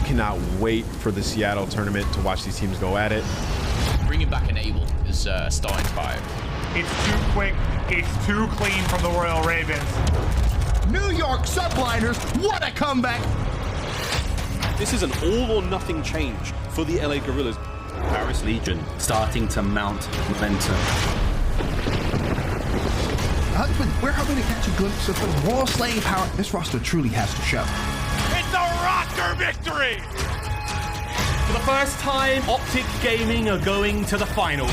cannot wait for the Seattle tournament to watch these teams go at it. Bringing back Enable is starting fire. It's too quick. It's too clean from the Royal Ravens. New York Subliners, what a comeback! This is an all-or-nothing change for the LA Guerrillas. Paris Legion starting to mount momentum. Huntsmen, we're hoping to catch a glimpse of the raw slaying power this roster truly has to show. It's a Røkkr victory! For the first time, OpTic Gaming are going to the finals.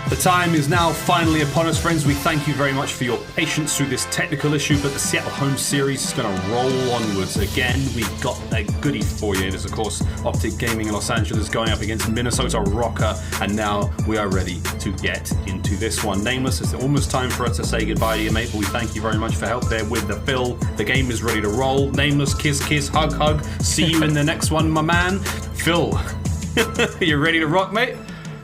The time is now finally upon us, friends. We thank you very much for your patience through this technical issue, but the Seattle home series is going to roll onwards. Again, we've got a goodie for you. It is, of course, OpTic Gaming Los Angeles going up against Minnesota Røkkr, and now we are ready to get into this one. Nameless, it's almost time for us to say goodbye to you, mate, but we thank you very much for help there with the Phil. The game is ready to roll. Nameless, kiss, kiss, hug, hug. See you in the next one, my man. Phil, you ready to rock, mate?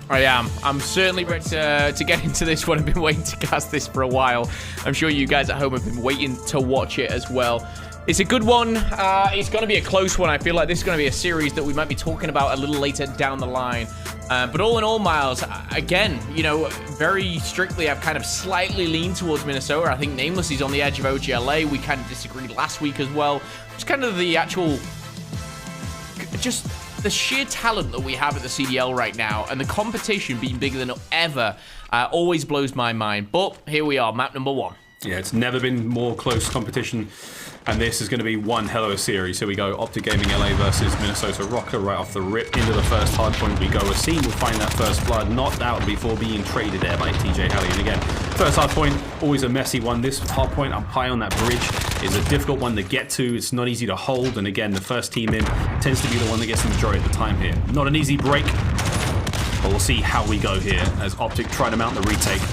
I am. I'm certainly ready to get into this one. I've been waiting to cast this for a while. I'm sure you guys at home have been waiting to watch it as well. It's a good one. It's going to be a close one. I feel like this is going to be a series that we might be talking about a little later down the line. But all in all, Miles, again, you know, very strictly, I've kind of slightly leaned towards Minnesota. I think Nameless is on the edge of OGLA. We kind of disagreed last week as well. Just kind of the actual... just... the sheer talent that we have at the CDL right now and the competition being bigger than ever always blows my mind. But here we are, map number 1. Yeah, it's never been more close competition, and this is going to be one hell of a series. Here we go, OpTic Gaming LA versus Minnesota Røkkr right off the rip. Into the first hard point we go. Asim will find that first blood, not out before being traded there by TJ Halley. And again, first hard point, always a messy one. This hard point up high on that bridge is a difficult one to get to. It's not easy to hold, and again, the first team in tends to be the one that gets the majority of the time here. Not an easy break, but we'll see how we go here as OpTic try to mount the retake.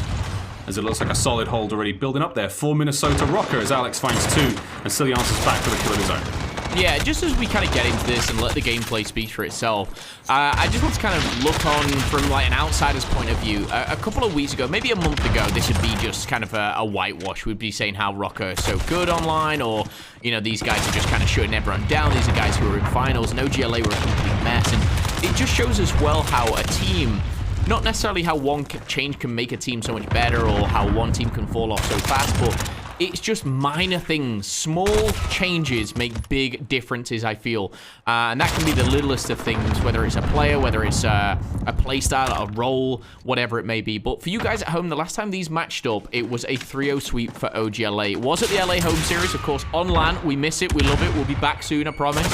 As it looks like a solid hold already building up there for Minnesota Røkkr as Alex finds 2 and still answers back for the kill of his own. Yeah, just as we kind of get into this and let the gameplay speak for itself, I just want to kind of look on from like an outsider's point of view. A couple of weeks ago, maybe a month ago, this would be just kind of a whitewash. We'd be saying how Røkkr is so good online, or, you know, these guys are just kind of shutting everyone down. These are guys who are in finals, and OGLA were a complete mess. And it just shows as well how a team... not necessarily how one change can make a team so much better or how one team can fall off so fast, but it's just minor things. Small changes make big differences, I feel. And that can be the littlest of things, whether it's a player, whether it's a playstyle, a role, whatever it may be. But for you guys at home, the last time these matched up, it was a 3-0 sweep for OGLA. It was at the LA home series, of course, on LAN. We miss it. We love it. We'll be back soon, I promise.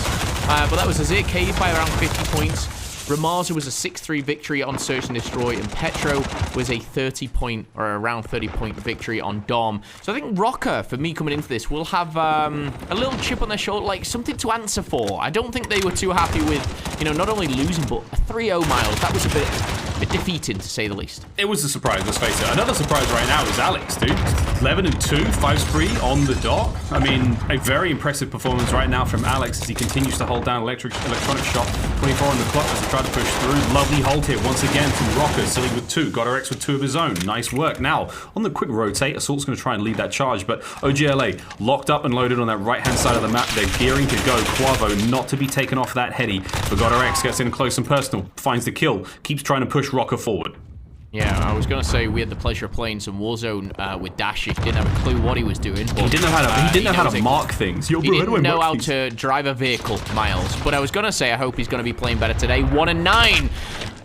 But that was a Cave by around 50 points. Ramaza was a 6-3 victory on Search and Destroy, and Petro was a 30-point or around 30-point victory on Dom. So I think Røkkr, for me coming into this, will have a little chip on their shoulder, like something to answer for. I don't think they were too happy with, you know, not only losing, but a 3-0 Miles. That was a bit defeating, to say the least. It was a surprise, let's face it. Another surprise right now is Alex, dude. 11-2, 5 spree on the dot. I mean, a very impressive performance right now from Alex as he continues to hold down electronic shot. 24 on the clock as he tried to push through. Lovely hold here once again from Røkkr. Silly with 2. GodRx with 2 of his own. Nice work. Now, on the quick rotate, Assault's going to try and lead that charge, but OGLA locked up and loaded on that right-hand side of the map. They're gearing to go. Quavo not to be taken off that heady, but GodRx gets in close and personal, finds the kill, keeps trying to push Røkkr forward. Yeah, I was going to say we had the pleasure of playing some Warzone with Dashi. Didn't have a clue what he was doing. But, he didn't know how to mark things. He didn't know how to drive a vehicle, Miles. But I was going to say I hope he's going to be playing better today. 1-9.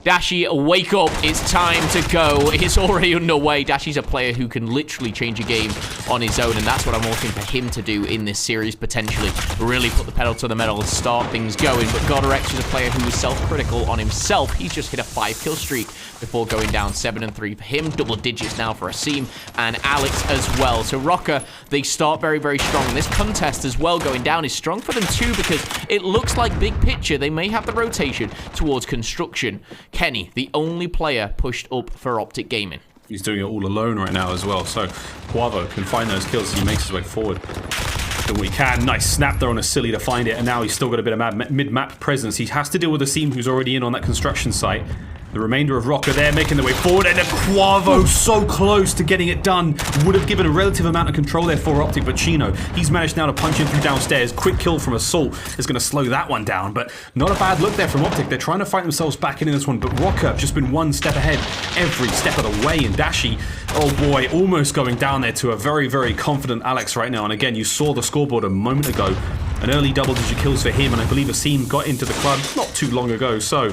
Dashi, wake up. It's time to go. It's already underway. Dashi's a player who can literally change a game on his own, and that's what I'm looking for him to do in this series, potentially. Really put the pedal to the metal and start things going. But GodRx is a player who was self-critical on himself. He's just hit a 5-kill streak before going down 7-3 for him. Double digits now for Asim and Alex as well. So Røkkr, they start very, very strong. And this contest as well going down is strong for them too, because it looks like big picture they may have the rotation towards construction. Kenny, the only player pushed up for OpTic Gaming. He's doing it all alone right now as well, so Quavo can find those kills as he makes his way forward. doing what he can. Nice snap there on a Silly to find it, and now he's still got a bit of mid-map presence. He has to deal with a Seam who's already in on that construction site. The remainder of Røkkr there making their way forward, and a Quavo so close to getting it done. Would have given a relative amount of control there for OpTic, but Chino, he's managed now to punch in through downstairs. Quick kill from Assault is going to slow that one down, but not a bad look there from OpTic. They're trying to fight themselves back into this one, but Røkkr have just been one step ahead every step of the way, and Dashi, oh boy, almost going down there to a very, very confident Alex right now. And again, you saw the scoreboard a moment ago. An early double-digit kills for him, and I believe Asim got into the club not too long ago, so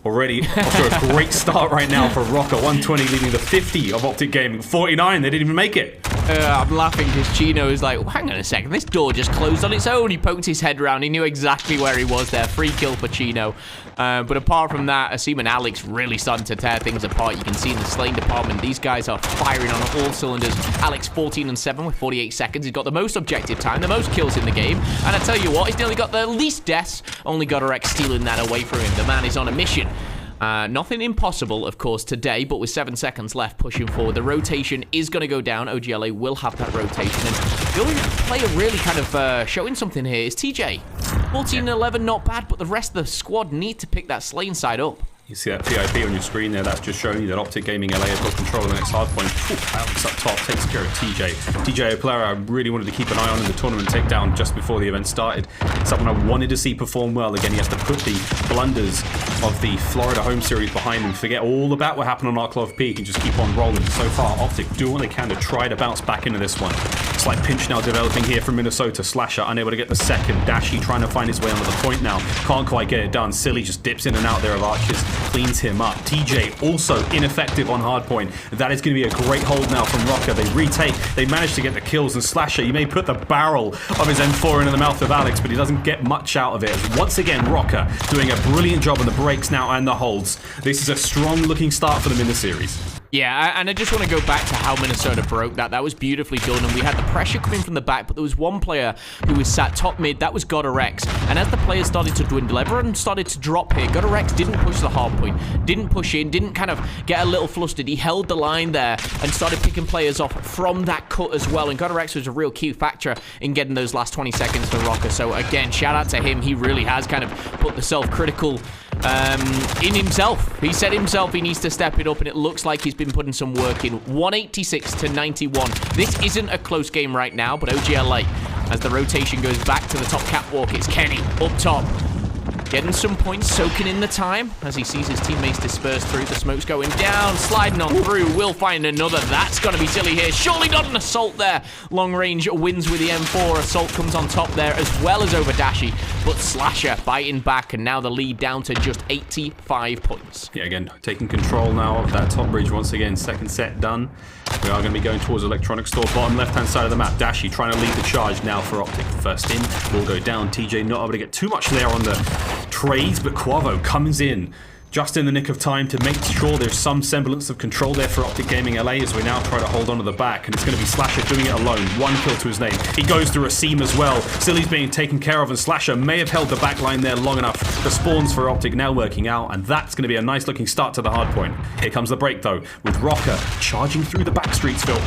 already off to a great start right now for Røkkr. 120 leading the 50 of OpTic Gaming. 49, they didn't even make it. I'm laughing because Chino is like, hang on a second, this door just closed on its own. He poked his head around. He knew exactly where he was there. Free kill for Chino. But apart from that, Asim and Alex really starting to tear things apart. You can see in the slaying department, these guys are firing on all cylinders. Alex 14-7 with 48 seconds. He's got the most objective time, the most kills in the game. And I tell you what, he's nearly got the least deaths. Only Røkkr stealing that away from him. The man is on a mission. Nothing impossible, of course, today, but with 7 seconds left pushing forward, the rotation is going to go down. OGLA will have that rotation, and the only player really kind of showing something here is TJ. 14-11, not bad, but the rest of the squad need to pick that slaying side up. You see that PIP on your screen there, that's just showing you that OpTic Gaming LA have got control of the next hard point. Alex up top takes care of TJ. TJ, a player I really wanted to keep an eye on in the tournament takedown just before the event started. Someone I wanted to see perform well. Again, he has to put the blunders of the Florida home series behind him, forget all about what happened on Arklov Peak and just keep on rolling. So far, OpTic do what they can to try to bounce back into this one. Slight pinch now developing here from Minnesota. Slasher unable to get the second. Dashi trying to find his way onto the point now. Can't quite get it done. Silly just dips in and out there of arches. Cleans him up. TJ also ineffective on hardpoint. That is going to be a great hold now from Røkkr. They retake. They manage to get the kills, and Slasher, you may put the barrel of his M4 into the mouth of Alex, but he doesn't get much out of it. Once again, Røkkr doing a brilliant job on the breaks now and the holds. This is a strong looking start for them in the series. Yeah, and I just want to go back to how Minnesota broke that. That was beautifully done, and we had the pressure coming from the back, but there was one player who was sat top mid. That was Røkkr. And as the players started to dwindle, everyone started to drop here. Røkkr didn't push the hard point, didn't push in, didn't kind of get a little flustered. He held the line there and started picking players off from that cut as well. And Røkkr was a real key factor in getting those last 20 seconds for Røkkr. So again, shout out to him. He really has kind of put the self-critical in himself. He said himself he needs to step it up, and it looks like he's been putting some work in. 186-91. This isn't a close game right now, but OGLA, as the rotation goes back to the top catwalk, it's Kenny up top. Getting some points, soaking in the time as he sees his teammates disperse through. The smoke's going down, sliding on through. Will find another. That's going to be Silly here. Surely not an Assault there. Long range wins with the M4. Assault comes on top there as well as over Dashi. But Slasher biting back, and now the lead down to just 85 points. Yeah, again, taking control now of that top bridge once again. Second set done. We are going to be going towards Electronic Store, bottom left-hand side of the map. Dashi trying to lead the charge now for OpTic. First in, will go down. TJ not able to get too much there on the trades, but Quavo comes in just in the nick of time to make sure there's some semblance of control there for OpTic Gaming LA as we now try to hold on to the back, and it's going to be Slasher doing it alone. One kill to his name. He goes through a seam as well. Silly's being taken care of, and Slasher may have held the back line there long enough. The spawns for OpTic now working out, and that's going to be a nice looking start to the hard point. Here comes the break though, with Røkkr charging through the back streets, Phil.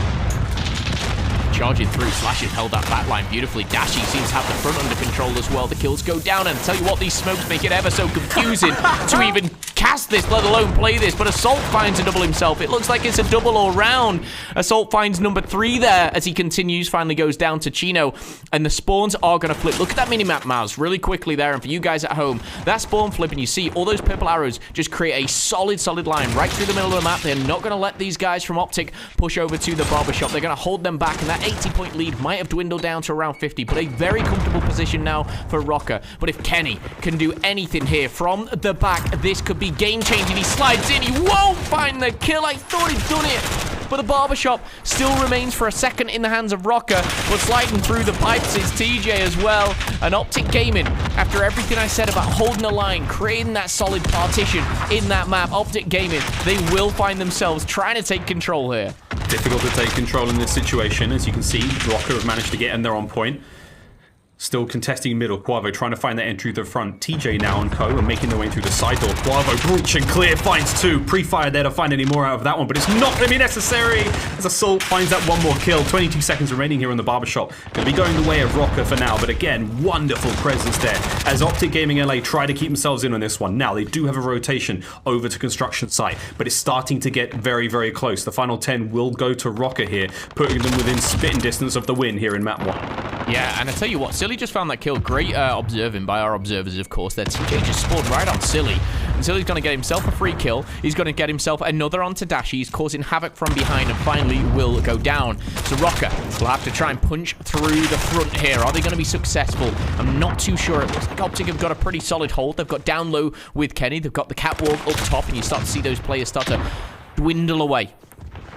Charging through, Slasher's held that back line beautifully. Dashi seems to have the front under control as well. The kills go down, and tell you what, these smokes make it ever so confusing to even cast this, let alone play this. But Assault finds a double himself. It looks like it's a double all round. Assault finds number 3 there as he continues, finally goes down to Chino, and the spawns are going to flip. Look at that minimap, Maz, really quickly there, and for you guys at home, that spawn flip, and you see all those purple arrows just create a solid line right through the middle of the map. They're not going to let these guys from OpTic push over to the barbershop. They're going to hold them back, and that 80-point lead might have dwindled down to around 50, but a very comfortable position now for Røkkr. But if Kenny can do anything here from the back, this could be game-changing. He slides in, he won't find the kill. I thought he'd done it, but the barbershop still remains for a second in the hands of Røkkr, but sliding through the pipes is TJ as well. And OpTic Gaming, after everything I said about holding a line, creating that solid partition in that map, OpTic Gaming, they will find themselves trying to take control here. Difficult to take control in this situation. As you can see, Røkkr have managed to get in there on point. Still contesting middle. Quavo trying to find that entry to the front. TJ now and Co are making their way through the side door. Quavo breach and clear, finds 2. Pre-fire there to find any more out of that one, but it's not going to be necessary as Assault finds that one more kill. 22 seconds remaining here on the barbershop. Going to be going the way of Røkkr for now, but again, wonderful presence there as OpTic Gaming LA try to keep themselves in on this one. Now, they do have a rotation over to construction site, but it's starting to get very, very close. The final 10 will go to Røkkr here, putting them within spitting distance of the win here in map 1. Yeah, and I tell you what, Silly just found that kill. Great observing by our observers, of course. There, TJ just spawned right on Silly. And Silly's going to get himself a free kill. He's going to get himself another onto Dashi. He's causing havoc from behind and finally will go down. So Røkkr will have to try and punch through the front here. Are they going to be successful? I'm not too sure. It looks like OpTic have got a pretty solid hold. They've got down low with Kenny. They've got the catwalk up top, and you start to see those players start to dwindle away.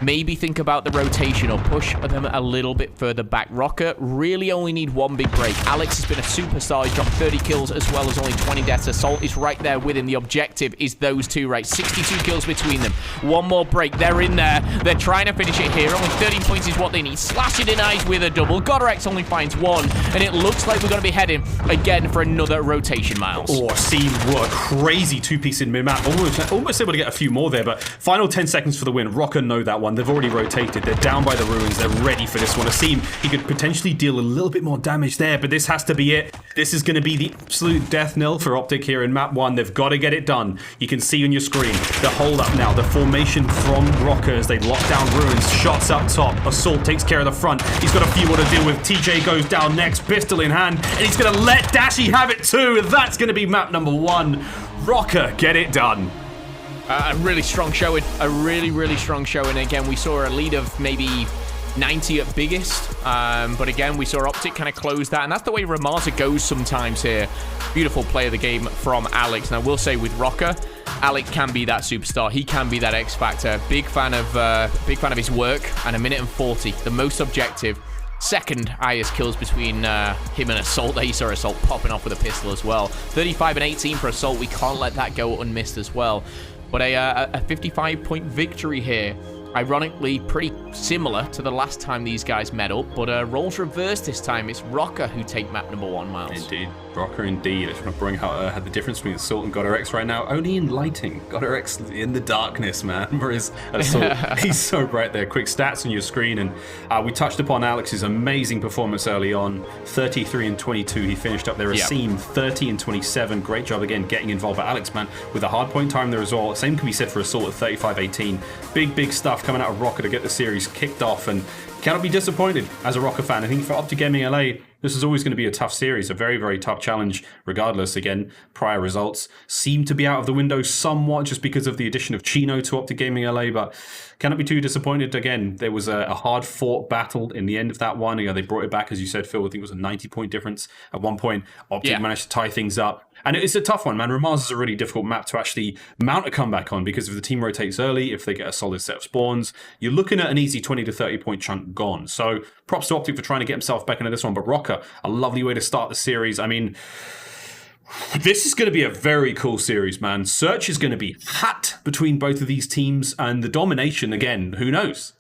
Maybe think about the rotation or push them a little bit further back. Røkkr really only need one big break. Alex has been a superstar. He's dropped 30 kills as well as only 20 deaths. Assault is right there with him. The objective is those two, right? 62 kills between them. One more break. They're in there. They're trying to finish it here. Only 13 points is what they need. Slash it in eyes with a double. GodRx only finds 1. And it looks like we're going to be heading again for another rotation, Miles. Oh, see what a crazy two-piece in mid-map. Almost able to get a few more there, but final 10 seconds for the win. Røkkr know that one. They've already rotated. They're down by the ruins. They're ready for this one. Asim, he could potentially deal a little bit more damage there, but this has to be it. This is going to be the absolute death knell for OpTic here in map 1. They've got to get it done. You can see on your screen the hold up now. The formation from Røkkr as they lock down ruins. Shots up top. Assault takes care of the front. He's got a few more to deal with. TJ goes down next, pistol in hand, and he's going to let Dashi have it too. That's going to be map number 1. Røkkr, get it done. A really strong showing. A really, really strong showing. Again, we saw a lead of maybe 90 at biggest. But again, we saw OpTic kind of close that. And that's the way Ramaza goes sometimes here. Beautiful play of the game from Alex. And I will say with Røkkr, Alex can be that superstar. He can be that X Factor. Big fan of his work. And 1 minute and 40. The most objective. Second highest kills between him and Assault. There you saw Assault popping off with a pistol as well. 35 and 18 for Assault. We can't let that go unmissed as well. But a 55-point victory here. Ironically, pretty similar to the last time these guys met up, but roles reversed this time. It's Røkkr who take map number 1, Miles. Indeed. Røkkr indeed. I just want to bring out the difference between Assault and GodRx right now. Only in lighting. GodRx in the darkness, man. Whereas Assault, he's so bright there. Quick stats on your screen. And we touched upon Alex's amazing performance early on. 33 and 22. He finished up there. Asim, 30 and 27. Great job again getting involved. But Alex, man, with a hard point time there as well. Same can be said for Assault at 35-18. Big stuff coming out of Røkkr to get the series kicked off, and cannot be disappointed as a Røkkr fan. I think for OpTic Gaming LA, this is always going to be a tough series, a very, very tough challenge regardless. Again, prior results seem to be out of the window somewhat just because of the addition of Chino to OpTic Gaming LA, but cannot be too disappointed. Again, there was a hard-fought battle in the end of that one. You know, they brought it back, as you said, Phil. I think it was a 90-point difference. At one point, OpTic managed to tie things up. And it's a tough one, man. Ramaz is a really difficult map to actually mount a comeback on because if the team rotates early, if they get a solid set of spawns, you're looking at an easy 20 to 30 point chunk gone. So props to OpTic for trying to get himself back into this one. But Røkkr, a lovely way to start the series. I mean, this is going to be a very cool series, man. Search is going to be hot between both of these teams, and the domination, again, who knows?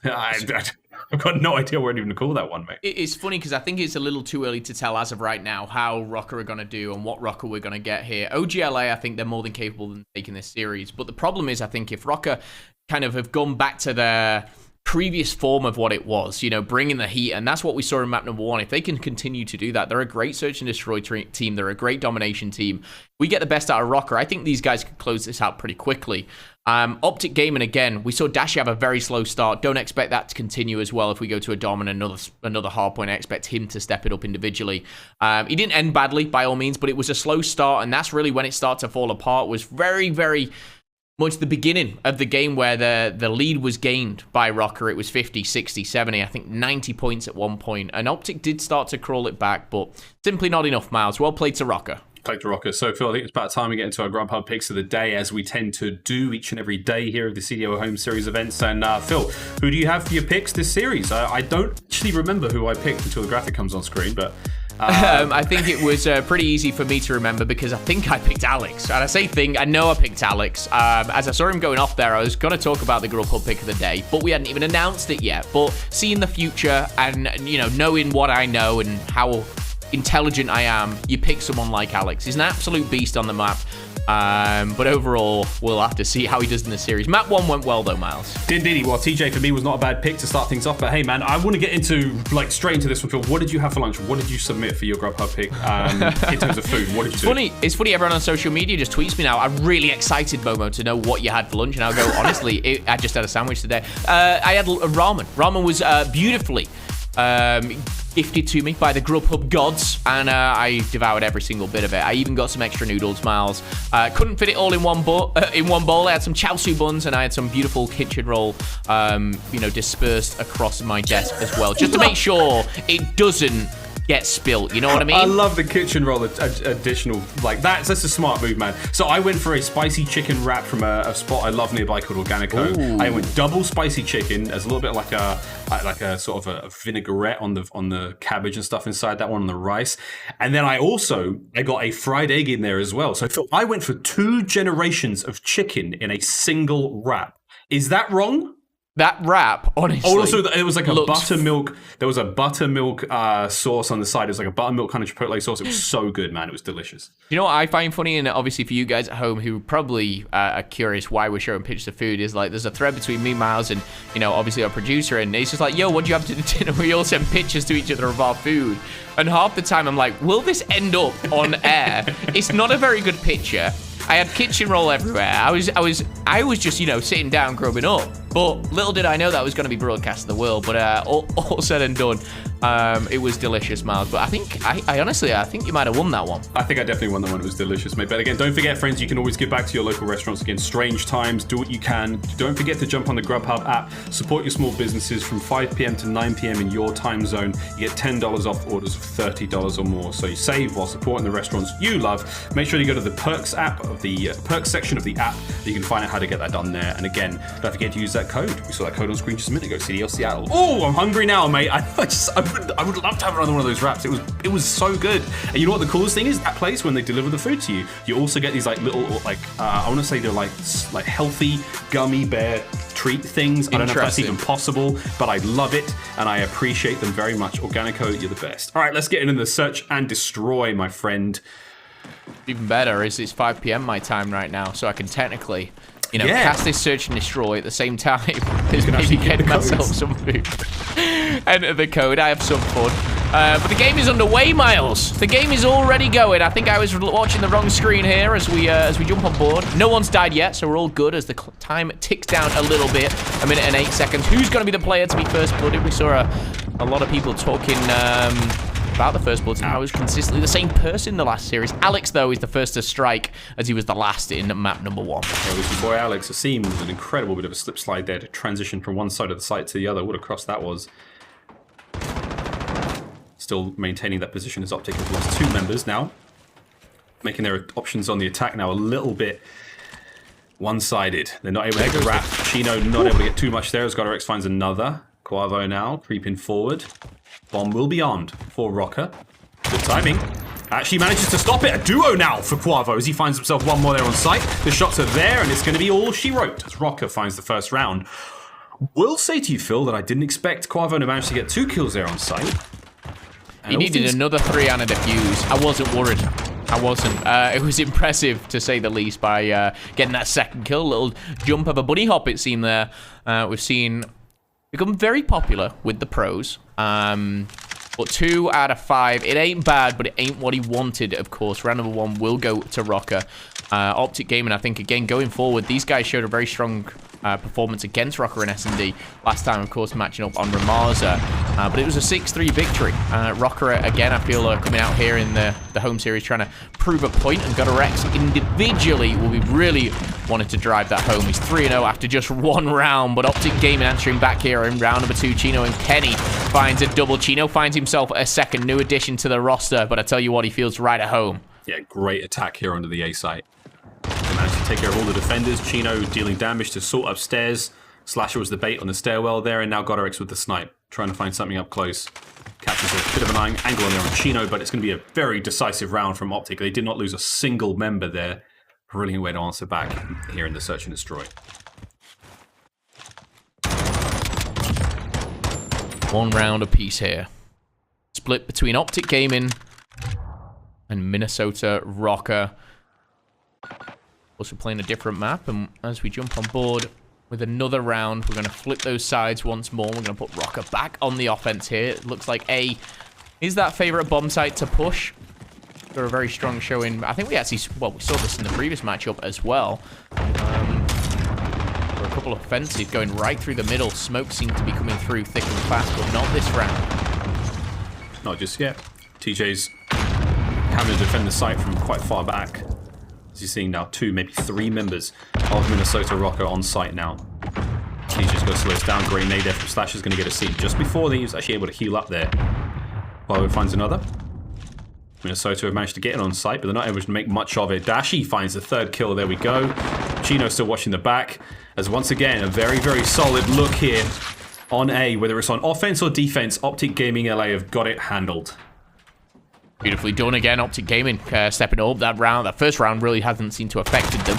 I've got no idea what even to call that one, mate. It's funny because I think it's a little too early to tell as of right now how Røkkr are going to do and what Røkkr we're going to get here. OGLA, I think they're more than capable of taking this series. But the problem is, I think if Røkkr kind of have gone back to their previous form of what it was, you know, bringing the heat, and that's what we saw in map number 1. If they can continue to do that, they're a great search and destroy team. They're a great domination team. We get the best out of Røkkr. I think these guys could close this out pretty quickly. OpTic Gaming, again, we saw Dashi have a very slow start. Don't expect that to continue as well if we go to a dom and another hard point. I expect him to step it up individually. He didn't end badly by all means, but it was a slow start, and that's really when it started to fall apart. It was very, very much the beginning of the game where the lead was gained by Røkkr. It was 50, 60, 70, I think 90 points at one point. And OpTic did start to crawl it back, but simply not enough, Miles. Well played to Røkkr. Played to Røkkr. So, Phil, I think it's about time we get into our Grubhub picks of the day, as we tend to do each and every day here of the CDL Home Series events. And, Phil, who do you have for your picks this series? I don't actually remember who I picked until the graphic comes on screen, but I think it was pretty easy for me to remember because I think I picked Alex. And I say think, I know I picked Alex. As I saw him going off there, I was going to talk about the Grubhub pick of the day, but we hadn't even announced it yet. But seeing the future and, you know, knowing what I know and how intelligent I am, you pick someone like Alex. He's an absolute beast on the map. But overall, we'll have to see how he does in the series. Map 1 went well, though, Miles. Did he? Well, TJ for me was not a bad pick to start things off. But hey, man, I want to get into straight into this one, Phil. What did you have for lunch? What did you submit for your Grubhub pick in terms of food? What did you do? It's funny. Everyone on social media just tweets me now. I'm really excited, Momo, to know what you had for lunch, and I'll go honestly. I just had a sandwich today. I had ramen. Ramen was beautifully gifted to me by the Grubhub gods, and I devoured every single bit of it. I even got some extra noodles, Miles. Couldn't fit it all in one bowl. I had some chow suey buns, and I had some beautiful kitchen roll, dispersed across my desk as well, just to make sure it doesn't get spilt. You know what I mean? I love the kitchen roll additional. Like that's a smart move, man. So I went for a spicy chicken wrap from a spot I love nearby called Organico. Ooh. I went double spicy chicken as a little bit like a sort of a vinaigrette on the cabbage and stuff inside that one, on the rice. And then I got a fried egg in there as well. So I went for 2 generations of chicken in a single wrap. Is that wrong? That wrap, honestly. Oh, also, it was like a buttermilk. There was a buttermilk sauce on the side. It was like a buttermilk kind of chipotle sauce. It was so good, man. It was delicious. You know what I find funny, and obviously for you guys at home who probably are curious why we're showing pictures of food, is like there's a thread between me, Miles, and obviously our producer, and he's just like, yo, what'd you have to dinner? We all send pictures to each other of our food, and half the time I'm like, will this end up on air? It's not a very good picture. I had kitchen roll everywhere. I was just sitting down grubbing up. But little did I know that was going to be broadcast to the world. But all said and done, it was delicious, Miles. But I honestly think you might have won that one. I think I definitely won that one. It was delicious, mate. But again, don't forget, friends, you can always give back to your local restaurants. Again, strange times, do what you can. Don't forget to jump on the Grubhub app. Support your small businesses from 5 p.m. to 9 p.m. in your time zone. You get $10 off orders of $30 or more. So you save while supporting the restaurants you love. Make sure you go to the perks app of the perks section of the app. You can find out how to get that done there. And again, don't forget to use that code. We saw that code on screen just a minute ago. CDL Seattle. Oh, I'm hungry now, mate. I would love to have another one of those wraps. It was so good. And you know what the coolest thing is? That place, when they deliver the food to you, you also get these like little I want to say they're like healthy gummy bear treat things. I don't know if that's even possible, but I love it and I appreciate them very much. Organico, you're the best. All right, let's get into the search and destroy, my friend. Even better is it's 5 p.m. my time right now, so I can technically, cast this search and destroy at the same time as maybe getting myself some food. Enter the code. I have some fun. But the game is underway, Miles. The game is already going. I think I was watching the wrong screen here as we jump on board. No one's died yet, so we're all good as the time ticks down a little bit. 1 minute and 8 seconds. Who's going to be the player to be first blooded? We saw a lot of people talking about the first blood. I was consistently the same person in the last series. Alex, though, is the first to strike as he was the last in map number 1. Yeah, it was your boy Alex. It seemed an incredible bit of a slip slide there to transition from one side of the site to the other. What a cross that was. Still maintaining that position as OpTic have lost 2 members now. Making their options on the attack now a little bit one-sided. They're not able to get wrap. Chino not able to get too much there as Godorex finds another. Quavo now creeping forward. Bomb will be armed for Røkkr. Good timing. Actually manages to stop it. A duo now for Quavo as he finds himself one more there on site. The shots are there and it's going to be all she wrote as Røkkr finds the first round. Will say to you, Phil, that I didn't expect Quavo to manage to get 2 kills there on site. He needed another 3 and a defuse. I wasn't worried. I wasn't. It was impressive, to say the least, by getting that second kill. Little jump of a bunny hop, it seemed there. We've seen become very popular with the pros. But 2 out of 5. It ain't bad, but it ain't what he wanted, of course. Round number 1 will go to Røkkr. OpTic Gaming, I think, again, going forward, these guys showed a very strong performance against Røkkr and S&D. Last time, of course, matching up on Ramaza. But it was a 6-3 victory. Røkkr, again, I feel coming out here in the home series trying to prove a point, and Godorex individually will be really wanted to drive that home. He's 3-0 after just 1 round, but OpTic Gaming answering back here in round number 2. Chino and Kenny finds a double. Chino finds himself a second new addition to the roster, but I tell you what, he feels right at home. Yeah, great attack here onto the A site. They managed to take care of all the defenders. Chino dealing damage to Salt upstairs. Slasher was the bait on the stairwell there, and now Godorex with the snipe, trying to find something up close. Catches a bit of an angle on there on Chino, but it's going to be a very decisive round from OpTic. They did not lose a single member there. Brilliant way to answer back here in the search and destroy. 1 round apiece here. Split between OpTic Gaming and Minnesota Røkkr. Also playing a different map, and as we jump on board with another round, we're going to flip those sides once more. We're going to put Røkkr back on the offense here. It looks like A is that favorite bomb site to push. They're a very strong showing. I think we actually, well, we saw this in the previous matchup as well. A couple of offensive going right through the middle. Smoke seemed to be coming through thick and fast, but not this round. Not just yet. TJ's having to defend the site from quite far back. As you're seeing now, 2, maybe 3 members of Minnesota Røkkr on site now. TJ's going to slow us down. Great nade there from Slash is going to get a seat just before he was actually able to heal up there. Huawei finds another. Minnesota have managed to get it on site, but they're not able to make much of it. Dashi finds the 3rd kill. There we go. Chino still watching the back. As once again, a very, very solid look here on A. Whether it's on offense or defense, OpTic Gaming LA have got it handled. Beautifully done again. OpTic Gaming stepping up that round. That first round really hasn't seemed to have affected them.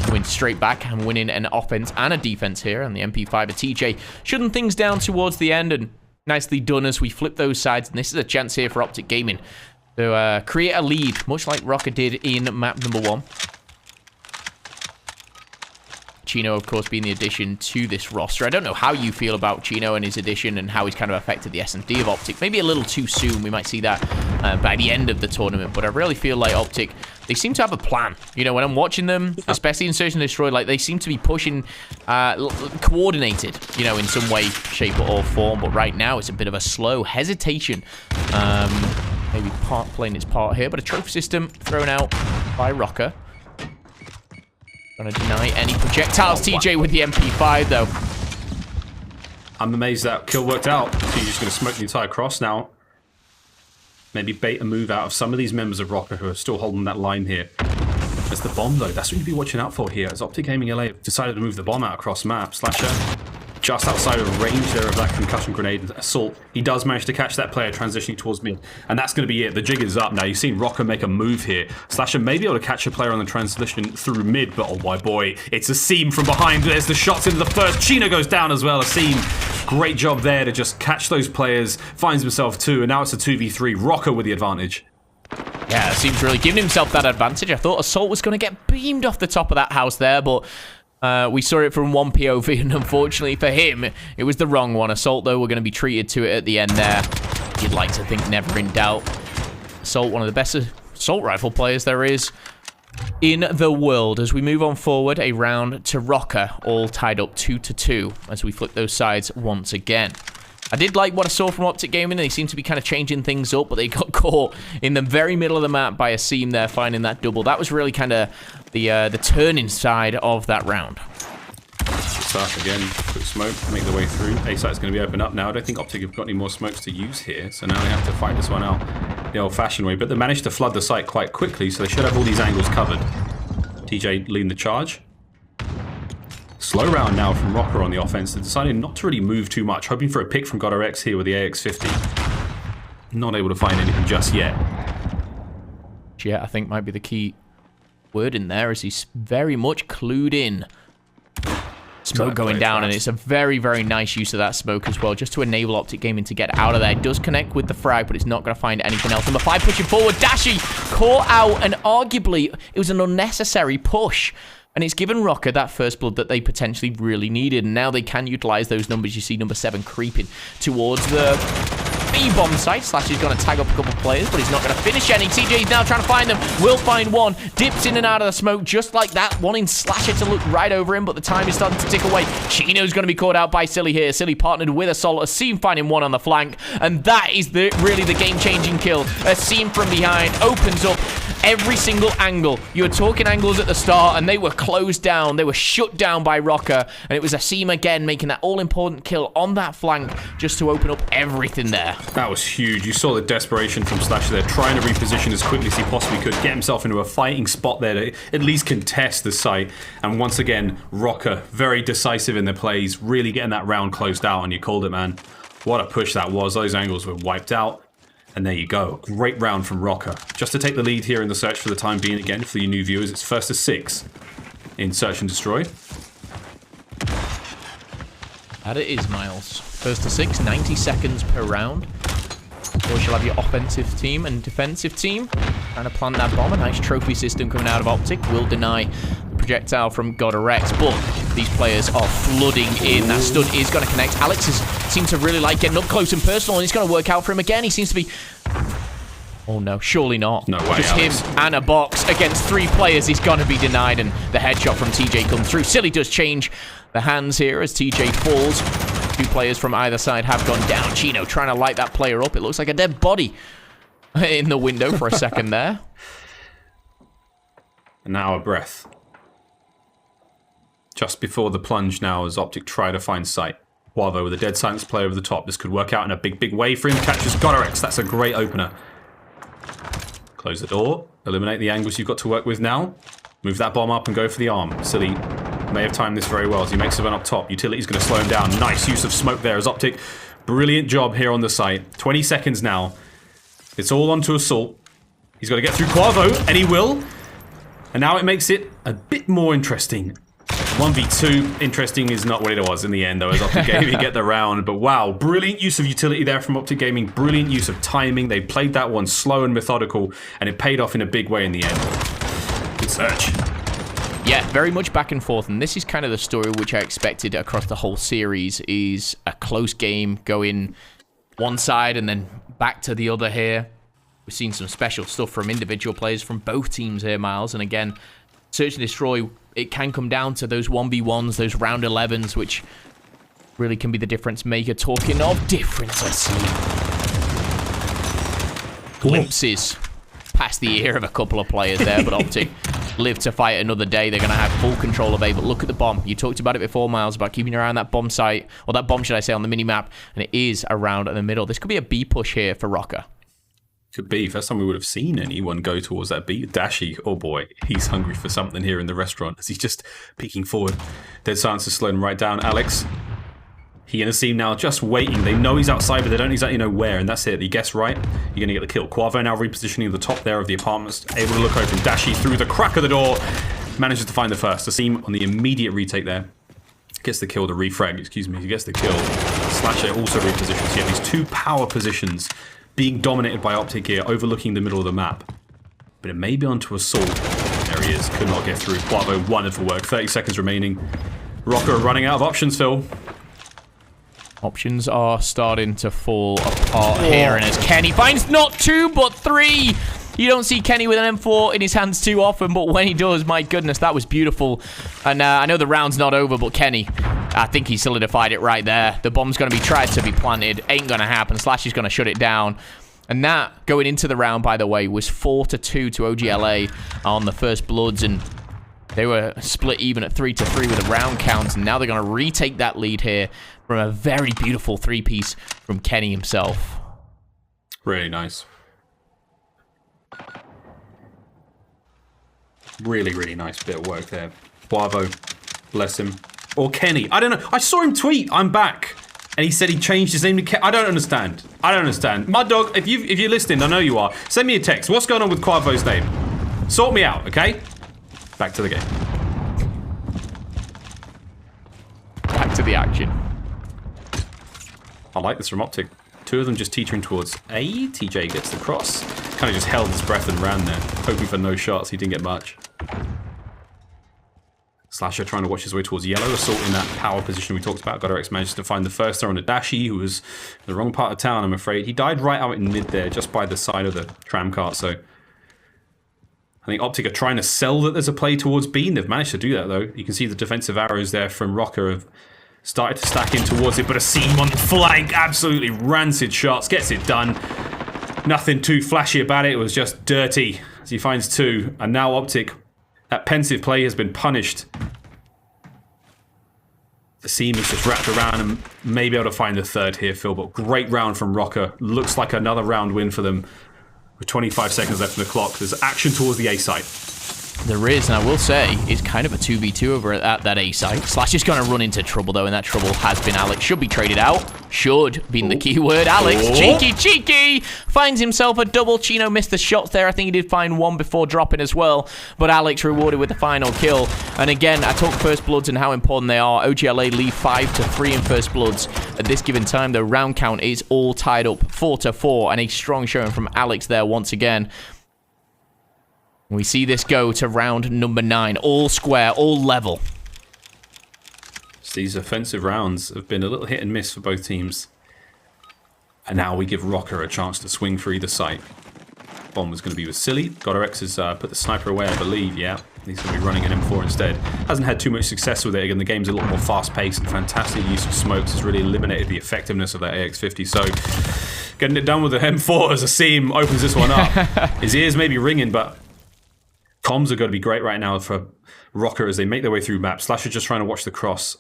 Going straight back and winning an offense and a defense here. And the MP5 of TJ shutting things down towards the end. And nicely done as we flip those sides. And this is a chance here for OpTic Gaming to create a lead, much like Røkkr did in map number 1. Chino, of course, being the addition to this roster. I don't know how you feel about Chino and his addition and how he's kind of affected the S&D of OpTic. Maybe a little too soon. We might see that by the end of the tournament. But I really feel like OpTic, they seem to have a plan. You know, when I'm watching them, especially in Search and Destroy, like they seem to be pushing coordinated, you know, in some way, shape, or form. But right now, it's a bit of a slow hesitation. Maybe playing its part here. But a trophy system thrown out by Røkkr. Trying to deny any projectiles. TJ with the MP5, though. I'm amazed that kill worked out. TJ's just going to smoke the entire cross now. Maybe bait a move out of some of these members of Røkkr who are still holding that line here. There's the bomb, though. That's what you'd be watching out for here. As OpTic Gaming LA have decided to move the bomb out across map. Slasher just outside of range there of that concussion grenade assault. He does manage to catch that player transitioning towards mid, and that's going to be it. The jig is up now. You've seen Røkkr make a move here. Slasher may be able to catch a player on the transition through mid, but oh my boy, it's Asim from behind. There's the shots into the first. Chino goes down as well. Asim, great job there to just catch those players, finds himself 2, and now it's a 2v3. Røkkr with the advantage. Yeah, Asim's really giving himself that advantage. I thought Assault was going to get beamed off the top of that house there, but we saw it from one POV, and unfortunately for him, it was the wrong one. Assault, though, we're going to be treated to it at the end there. You'd like to think never in doubt. Assault, one of the best assault rifle players there is in the world. As we move on forward, a round to Røkkr, all tied up 2-2 as we flip those sides once again. I did like what I saw from OpTic Gaming. They seem to be kind of changing things up, but they got caught in the very middle of the map by Asim there, finding that double. That was really kind of the turning side of that round. Start again, quick smoke, make their way through. A site's going to be open up now. I don't think OpTic have got any more smokes to use here, so now they have to fight this one out the old-fashioned way. But they managed to flood the site quite quickly, so they should have all these angles covered. TJ leading the charge. Slow round now from Røkkr on the offense. They decided not to really move too much, hoping for a pick from GodRx here with the AX50. Not able to find anything just yet. Yeah, I think might be the key word in there, as he's very much clued in. Smoke going down, and it's a very, very nice use of that smoke as well, just to enable OpTic Gaming to get out of there. It does connect with the frag, but it's not going to find anything else. Number 5 pushing forward. Dashi caught out, and arguably it was an unnecessary push. And it's given Røkkr that first blood that they potentially really needed. And now they can utilize those numbers. You see number 7 creeping towards the B-bomb site. Slash is going to tag up a couple of players, but he's not going to finish any. TJ is now trying to find them. Will find one. Dips in and out of the smoke just like that. Wanting Slasher to look right over him, but the time is starting to tick away. Chino's going to be caught out by Silly here. Silly partnered with Assault. Asim finding one on the flank. And that is really the game-changing kill. Asim from behind opens up every single angle. You were talking angles at the start, and they were closed down. They were shut down by Røkkr, and it was Asim again making that all-important kill on that flank just to open up everything there. That was huge. You saw the desperation from Slasher there, trying to reposition as quickly as he possibly could, get himself into a fighting spot there to at least contest the site. And once again, Røkkr, very decisive in their plays, really getting that round closed out, and you called it, man. What a push that was. Those angles were wiped out. And there you go. Great round from Røkkr. Just to take the lead here in the search for the time being again, for you new viewers, it's 1st to 6 in Search and Destroy. That it is, Miles. 1st to 6, 90 seconds per round. Or you'll have your offensive team and defensive team trying to plant that bomb. A nice trophy system coming out of OpTic will deny the projectile from Røkkr, but these players are flooding in. That stun is going to connect. Alex seems to really like getting up close and personal, and it's going to work out for him again. He seems to be... Oh no, surely not. No way, Just Alex. him and a box against 3 players. He's going to be denied, and the headshot from TJ comes through. Silly does change the hands here as TJ falls. 2 players from either side have gone down. Chino trying to light that player up. It looks like a dead body in the window for a second there. And now a breath. Just before the plunge now as OpTic try to find sight. Quavo with a dead silence play over the top. This could work out in a big way for him. Catches Røkkr. That's a great opener. Close the door. Eliminate the angles you've got to work with now. Move that bomb up and go for the arm. Silly may have timed this very well as he makes it one up top. Utility's going to slow him down. Nice use of smoke there as OpTic. Brilliant job here on the site. 20 seconds now. It's all on to Assault. He's got to get through Quavo, and he will. And now it makes it a bit more interesting. 1v2 interesting is not what it was in the end, though, as OpTic Gaming get the round. But wow, brilliant use of utility there from OpTic Gaming. Brilliant use of timing. They played that one slow and methodical, and it paid off in a big way in the end. Good search. Yeah, very much back and forth, and this is kind of the story which I expected across the whole series, is a close game going one side and then back to the other here. We've seen some special stuff from individual players from both teams here, Miles, and again, Search and Destroy, it can come down to those 1v1s, those round 11s, which really can be the difference maker. Talking of difference, I see glimpses past the ear of a couple of players there, but OpTic live to fight another day. They're going to have full control of A, but look at the bomb. You talked about it before, Miles, about keeping your eye on that bomb site, or that bomb, should I say, on the mini-map, and it is around in the middle. This could be a B push here for Røkkr. Could be. First time we would have seen anyone go towards that B. Dashy, oh boy, he's hungry for something here in the restaurant as he's just peeking forward. Dead silence is slowing right down. Alex, he and Asim now just waiting. They know he's outside, but they don't exactly know where, and that's it. You guess right, you're going to get the kill. Quavo now repositioning the top there of the apartments, able to look open. Dashy through the crack of the door, manages to find the first. Asim on the immediate retake there. Gets the kill, the refrag, excuse me. He gets the kill. Slasher also repositions. You have these 2 power positions being dominated by OpTic here, overlooking the middle of the map. But it may be onto Assault. There he is, could not get through. Quavo wonderful work, 30 seconds remaining. Røkkr running out of options, Phil. Options are starting to fall apart here, and as Kenny finds not 2, but 3. You don't see Kenny with an M4 in his hands too often, but when he does, my goodness, that was beautiful. And I know the round's not over, but Kenny, I think he solidified it right there. The bomb's going to be tried to be planted. Ain't going to happen. Slash is going to shut it down. And that, going into the round, by the way, was 4-2 to OGLA on the first Bloods, and they were split even at 3-3 with a round count, and now they're going to retake that lead here from a very beautiful 3-piece from Kenny himself. Really nice. Really, really nice bit of work there. Quavo, bless him. Or Kenny. I don't know. I saw him tweet, I'm back. And he said he changed his name to Kenny. I don't understand. I don't understand. Mud Dog, if you're listening, I know you are. Send me a text. What's going on with Quavo's name? Sort me out, okay? Back to the game. Back to the action. I like this from OpTic. 2 of them just teetering towards A. TJ gets the cross. Kind of just held his breath and ran there, hoping for no shots. He didn't get much. Slasher trying to watch his way towards yellow. Assault in that power position we talked about. Røkkr managed to find the first there on a Dashy, who was in the wrong part of town, I'm afraid. He died right out in mid there, just by the side of the tram cart, so I think OpTic are trying to sell that there's a play towards B, and they've managed to do that, though. You can see the defensive arrows there from Røkkr have started to stack in towards it, but Asim on the flank, absolutely rancid shots, gets it done. Nothing too flashy about it, it was just dirty as he finds 2, and now OpTic, that pensive play has been punished. The seam is just wrapped around and may be able to find the 3rd here, Phil, but great round from Røkkr. Looks like another round win for them. With 25 seconds left on the clock, there's action towards the A site. There is, and I will say, it's kind of a 2v2 over at that A site. Slash is going to run into trouble, though, and that trouble has been Alex. Should be traded out. Should, being the key word. Alex, cheeky, finds himself a double. Chino missed the shots there. I think he did find one before dropping as well, but Alex rewarded with the final kill. And again, I talk First Bloods and how important they are. OGLA lead 5-3 in First Bloods. At this given time, the round count is all tied up 4-4, and a strong showing from Alex there once again. We see this go to round number 9. All square, all level. So these offensive rounds have been a little hit and miss for both teams. And now we give Røkkr a chance to swing for either side. Bomb was going to be with Silly. GodderX has put the sniper away, I believe. Yeah, he's going to be running an M4 instead. Hasn't had too much success with it. Again, the game's a lot more fast-paced, and fantastic use of smokes has really eliminated the effectiveness of that AX-50. So getting it done with the M4 as a seam opens this one up. His ears may be ringing, but comms are going to be great right now for Røkkr as they make their way through map. Slasher just trying to watch the cross.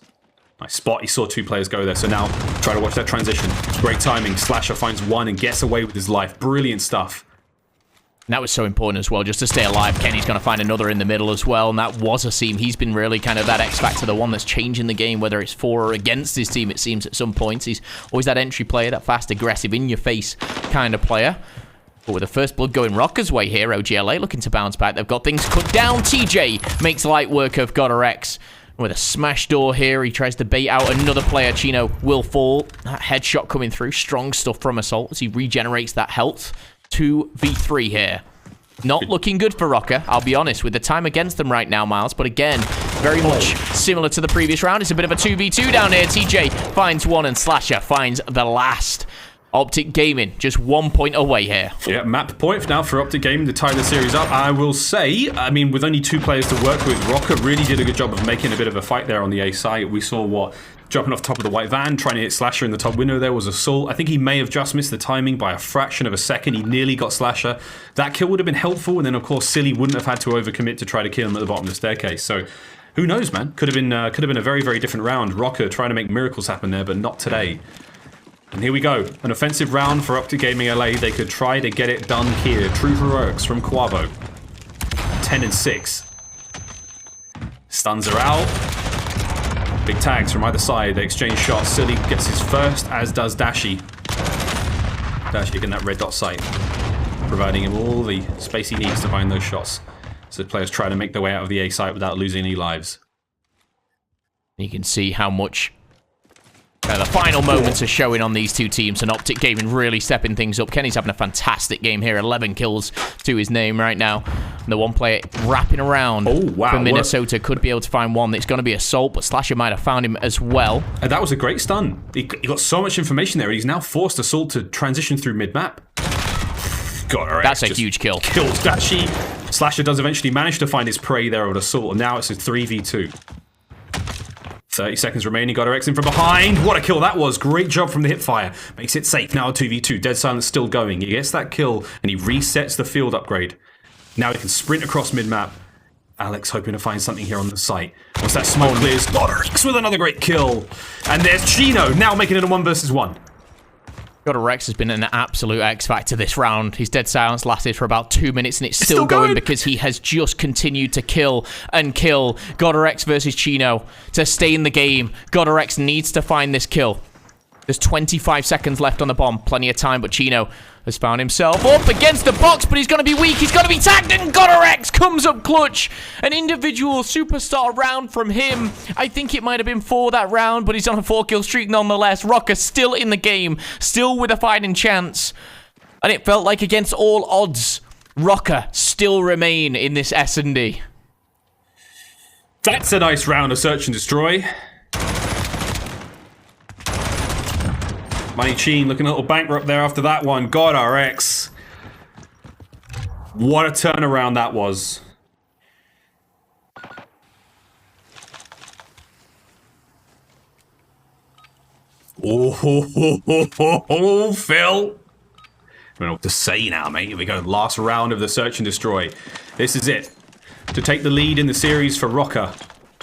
Nice spot. He saw 2 players go there, so now try to watch that transition. Great timing. Slasher finds one and gets away with his life. Brilliant stuff. And that was so important as well, just to stay alive. Kenny's going to find another in the middle as well, and that was a seam. He's been really kind of that X-factor, the one that's changing the game, whether it's for or against his team, it seems, at some points. He's always that entry player, that fast, aggressive, in-your-face kind of player. But with the first blood going Rocker's way here, OGLA looking to bounce back. They've got things cut down. TJ makes light work of GodderX. With a smash door here, he tries to bait out another player. Chino will fall. That headshot coming through. Strong stuff from Assault as he regenerates that health. 2v3 here. Not looking good for Røkkr, I'll be honest, with the time against them right now, Miles. But again, very much similar to the previous round. It's a bit of a 2v2 down here. TJ finds one and Slasher finds the last. OpTic Gaming, just 1 point away here. Yeah, map point now for OpTic Gaming to tie the series up. I will say, I mean, with only 2 players to work with, Røkkr really did a good job of making a bit of a fight there on the A side. We saw jumping off top of the white van, trying to hit Slasher in the top window there was Assault. I think he may have just missed the timing by a fraction of a second. He nearly got Slasher. That kill would have been helpful, and then of course Silly wouldn't have had to overcommit to try to kill him at the bottom of the staircase. So who knows, man? Could have been a very, very different round. Røkkr trying to make miracles happen there, but not today. And here we go, an offensive round for OpTic Gaming LA. They could try to get it done here. True heroics from Quavo. 10-6. Stuns are out. Big tags from either side. They exchange shots. Silly gets his first, as does Dashi. Dashi getting that red dot sight, providing him all the space he needs to find those shots. So the players try to make their way out of the A site without losing any lives. You can see how much the final moments are showing on these two teams, and OpTic Gaming really stepping things up. Kenny's having a fantastic game here, 11 kills to his name right now. And the one player wrapping around for Minnesota could be able to find one. It's going to be Assault, but Slasher might have found him as well. And that was a great stun. He got so much information there. He's now forced Assault to transition through mid-map. That's a huge kill. Kills Dashi. Slasher does eventually manage to find his prey there with Assault, and now it's a 3v2. 30 seconds remaining. GodderX in from behind. What a kill that was. Great job from the hipfire. Makes it safe. Now a 2v2. Dead Silence still going. He gets that kill and he resets the field upgrade. Now he can sprint across mid-map. Alex hoping to find something here on the site. Once that smoke clears, GodderX with another great kill. And there's Chino now making it a 1 versus 1. GodderX has been an absolute X-factor this round. His Dead Silence lasted for about 2 minutes, and it's still going because he has just continued to kill and kill. GodderX versus Chino to stay in the game. GodderX needs to find this kill. There's 25 seconds left on the bomb. Plenty of time, but Chino has found himself up against the box, but he's going to be weak. He's going to be tagged, and GodderX comes up clutch. An individual superstar round from him. I think it might have been 4 that round, but he's on a 4-kill streak nonetheless. Røkkr still in the game, still with a fighting chance. And it felt like against all odds, Røkkr still remain in this S&D. That's a nice round of Search and Destroy. Money Cheen looking a little bankrupt there after that one. GodderX. What a turnaround that was. Oh, Phil. I don't know what to say now, mate. Here we go. Last round of the Search and Destroy. This is it. To take the lead in the series for Røkkr.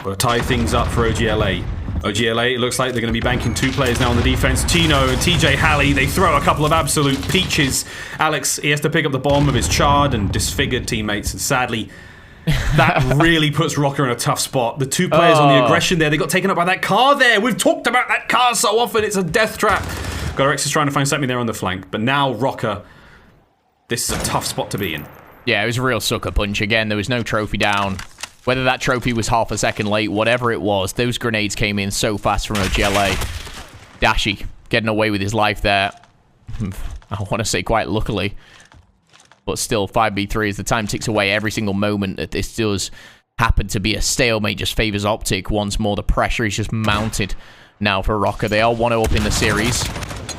We'll tie things up for OGLA. OGLA, it looks like they're going to be banking 2 players now on the defense. Chino and TJ Halley, they throw a couple of absolute peaches. Alex, he has to pick up the bomb of his charred and disfigured teammates. And sadly, That really puts Røkkr in a tough spot. The two players on the aggression there, they got taken up by that car there. We've talked about that car so often. It's a death trap. GoReX is trying to find something there on the flank, but now Røkkr, this is a tough spot to be in. Yeah, it was a real sucker punch. Again, there was no trophy down. Whether that trophy was half a second late, whatever it was, those grenades came in so fast from OGLA. Dashy getting away with his life there. I want to say quite luckily. But still, 5v3 as the time ticks away. Every single moment that this does happen to be a stalemate just favors OpTic once more. The pressure is just mounted now for Røkkr. They are 1-0 up in the series.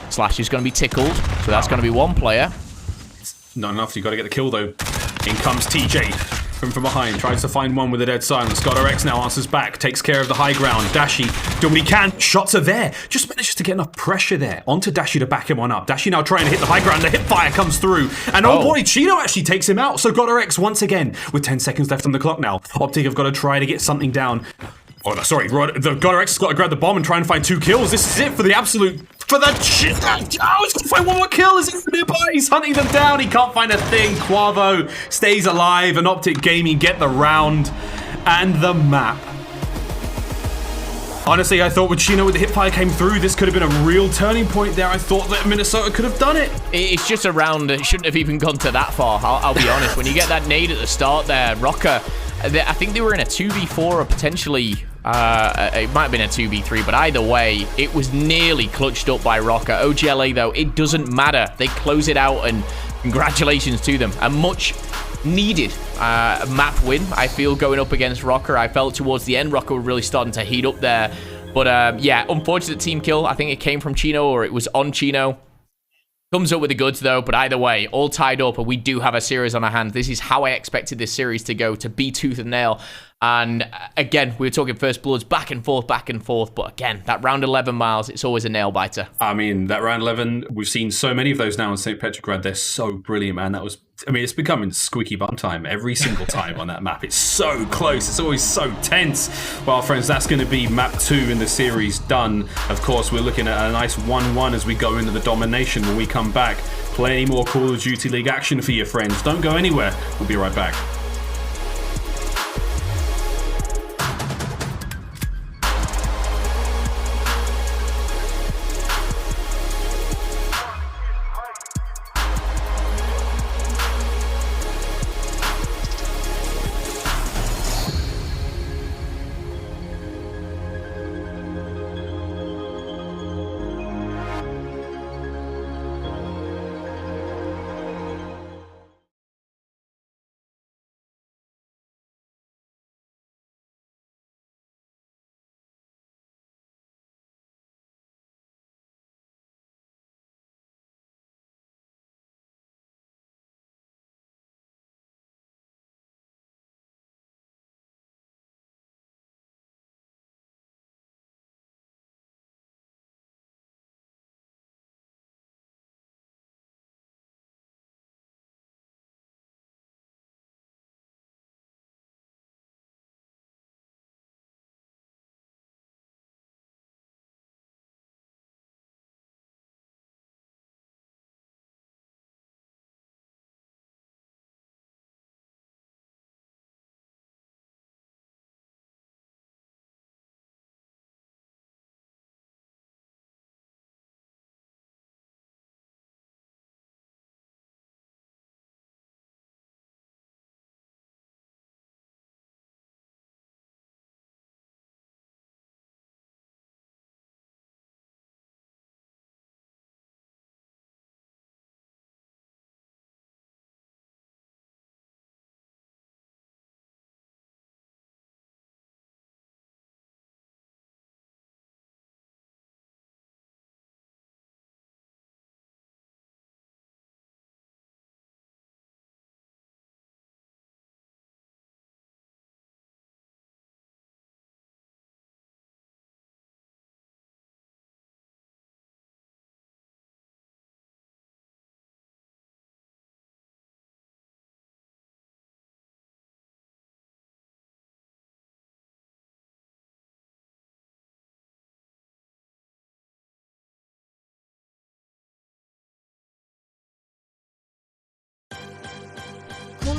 Slash is going to be tickled, so that's going to be one player. Not enough, you got to get the kill though. In comes TJ from behind, tries to find one with a dead silence. GoReX now answers back, takes care of the high ground. Dashy doing what he can, shots are there. Just manages to get enough pressure there onto Dashy to back him on up. Dashy now trying to hit the high ground, the hip fire comes through. And oh boy, Chino actually takes him out. So GoReX once again, with 10 seconds left on the clock now. OpTic have got to try to get something down. Oh, no, sorry, the GoReX has got to grab the bomb and try and find 2 kills. This is it for the absolute, for that shit. Oh, he's got to find one more kill. Is it nearby? He's hunting them down. He can't find a thing. Quavo stays alive and OpTic Gaming get the round and the map. Honestly, I thought with Chino with the hipfire came through, this could have been a real turning point there. I thought that Minnesota could have done it. It's just a round that shouldn't have even gone to that far, I'll be honest. When you get that nade at the start there, Røkkr, I think they were in a 2v4 or potentially, it might have been a 2v3, but either way, it was nearly clutched up by Røkkr. OGLA, though, it doesn't matter. They close it out, and congratulations to them. A much needed map win, I feel, going up against Røkkr. I felt towards the end, Røkkr were really starting to heat up there. But yeah, unfortunate team kill. I think it came from Chino, or it was on Chino. Comes up with the goods, though, but either way, all tied up, and we do have a series on our hands. This is how I expected this series to go, to be tooth and nail. And again, we were talking first bloods, back and forth, but again, that round 11 miles, it's always a nail-biter. I mean, that round 11, we've seen so many of those now in St. Petrograd. They're so brilliant, man. That was, I mean, it's becoming squeaky bum time every single time on that map. It's so close. It's always so tense. Well, friends, that's going to be map 2 in the series done. Of course, we're looking at a nice 1-1 as we go into the domination. When we come back, plenty more Call of Duty League action for you, friends. Don't go anywhere. We'll be right back.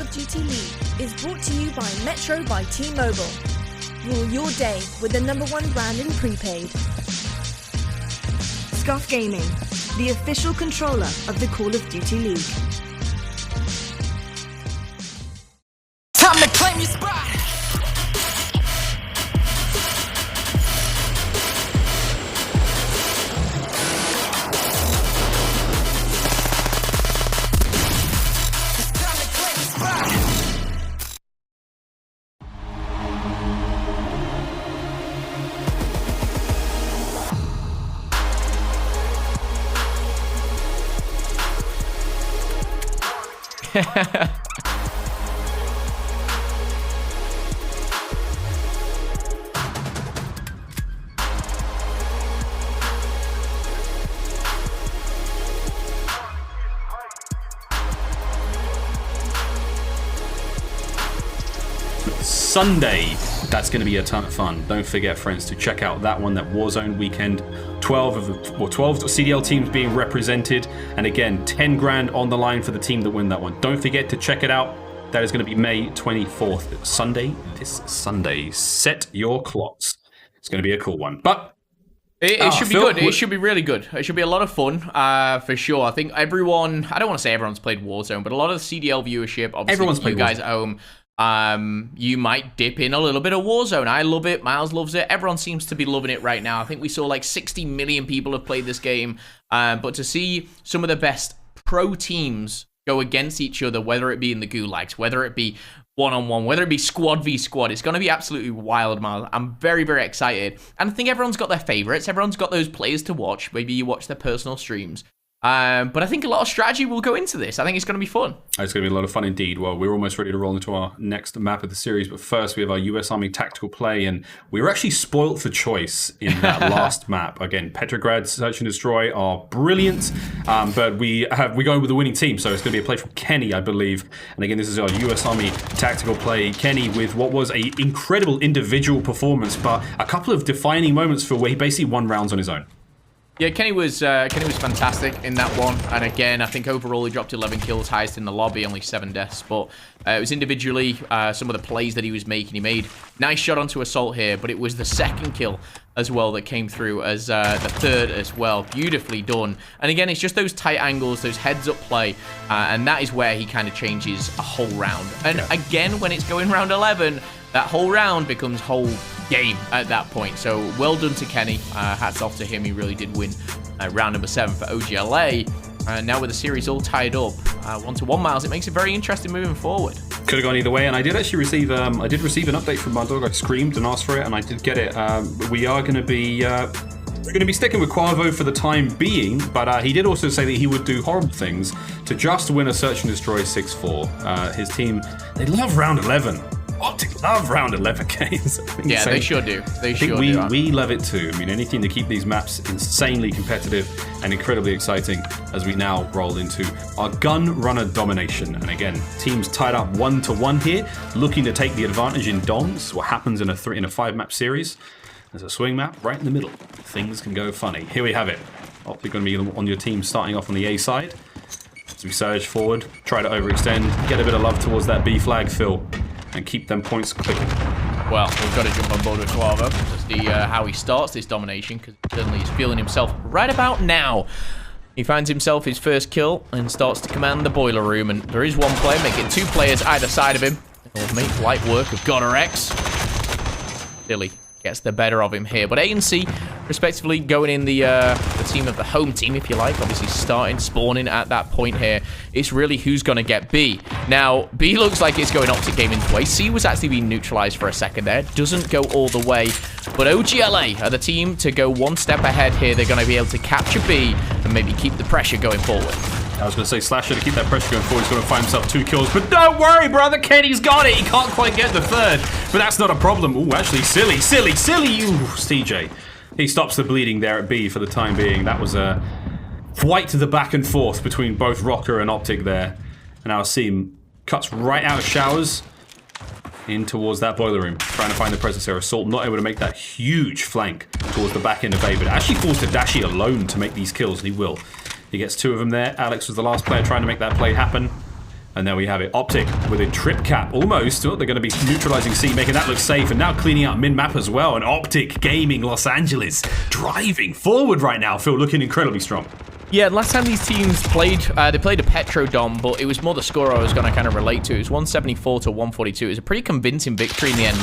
of Duty League is brought to you by Metro by T-Mobile. Rule your day with the #1 brand in prepaid. Scuff Gaming, the official controller of the Call of Duty League. Time to claim your spot. Sunday, that's going to be a ton of fun. Don't forget, friends, to check out that one, that Warzone weekend. 12 CDL teams being represented, and again, 10 grand on the line for the team that win that one. Don't forget to check it out. That is going to be May 24th, Sunday. This Sunday. Set your clocks. It's going to be a cool one. But it should be good. It should be really good. It should be a lot of fun, for sure. I think everyone, I don't want to say everyone's played Warzone, but a lot of the CDL viewership, obviously, everyone's played you guys Warzone at home, you might dip in a little bit of Warzone. I love it. Miles loves it. Everyone seems to be loving it right now. I think we saw like 60 million people have played this game. But to see some of the best pro teams go against each other, whether it be in the gulags, whether it be one-on-one, whether it be squad v squad, it's going to be absolutely wild, Miles. I'm very, very excited. And I think everyone's got their favorites. Everyone's got those players to watch. Maybe you watch their personal streams. But I think a lot of strategy will go into this. I think it's going to be fun. It's going to be a lot of fun indeed. Well, we're almost ready to roll into our next map of the series. But first, we have our US Army tactical play. And we were actually spoilt for choice in that last map. Again, Petrograd, Search and Destroy are brilliant. But we're going with the winning team. So it's going to be a play from Kenny, I believe. And again, this is our US Army tactical play. Kenny with what was an incredible individual performance, but a couple of defining moments for where he basically won rounds on his own. Yeah, Kenny was fantastic in that one. And again, I think overall he dropped 11 kills, highest in the lobby, only 7 deaths. But it was individually some of the plays that he was making. He made nice shot onto Assault here, but it was the second kill as well that came through as the third as well. Beautifully done. And again, it's just those tight angles, those heads-up play, and that is where he kind of changes a whole round. And again, when it's going round 11, that whole round becomes whole game at that point. So well done to Kenny. Hats off to him. He really did win round number 7 for OGLA. Now with the series all tied up 1-1, Miles, it makes it very interesting moving forward. Could have gone either way, and I did actually receive an update from my dog. I screamed and asked for it, and I did get it. We are going to be sticking with Quavo for the time being, but he did also say that he would do horrible things to just win a Search and Destroy 6-4. His team, they love round 11. OpTic love round 11 games. Yeah, they sure do. We love it too. I mean, anything to keep these maps insanely competitive and incredibly exciting as we now roll into our gun runner domination. And again, teams tied up 1-1 here, looking to take the advantage in DOMs. What happens in a 5-map series? There's a swing map right in the middle. Things can go funny. Here we have it. OpTic going to be on your team starting off on the A side. As we surge forward, try to overextend, get a bit of love towards that B flag, Phil, and keep them points clicking. Well, we've got to jump on board with Quavo to see how he starts this domination, because certainly he's feeling himself right about now. He finds himself his first kill and starts to command the boiler room, and there is one player making 2 players either side of him. He'll make light work of Gonorx. Billy gets the better of him here, but A and C, respectively, going in the team of the home team, if you like, obviously spawning at that point here. It's really who's going to get B. Now, B looks like it's going OpTic Gaming's way. C was actually being neutralized for a second there. Doesn't go all the way, but OGLA are the team to go one step ahead here. They're going to be able to capture B and maybe keep the pressure going forward. I was going to say, Slasher, to keep that pressure going forward, he's going to find himself 2 kills. But don't worry, brother, Kenny's got it. He can't quite get the 3rd, but that's not a problem. Ooh, actually, silly, you, CJ. He stops the bleeding there at B for the time being. That was a quite the back and forth between both Røkkr and OpTic there. And our team cuts right out of showers in towards that boiler room, trying to find the presence there. Assault not able to make that huge flank towards the back end of A, but it actually falls to Dashi alone to make these kills, and he will. He gets 2 of them there. Alex was the last player trying to make that play happen. And there we have it. OpTic with a trip cap almost. Oh, they're going to be neutralizing C, making that look safe, and now cleaning out min-map as well. And OpTic Gaming Los Angeles driving forward right now. Phil looking incredibly strong. Yeah, last time these teams played, they played a Petrodome, but it was more the score I was going to kind of relate to. It was 174 to 142. It was a pretty convincing victory in the end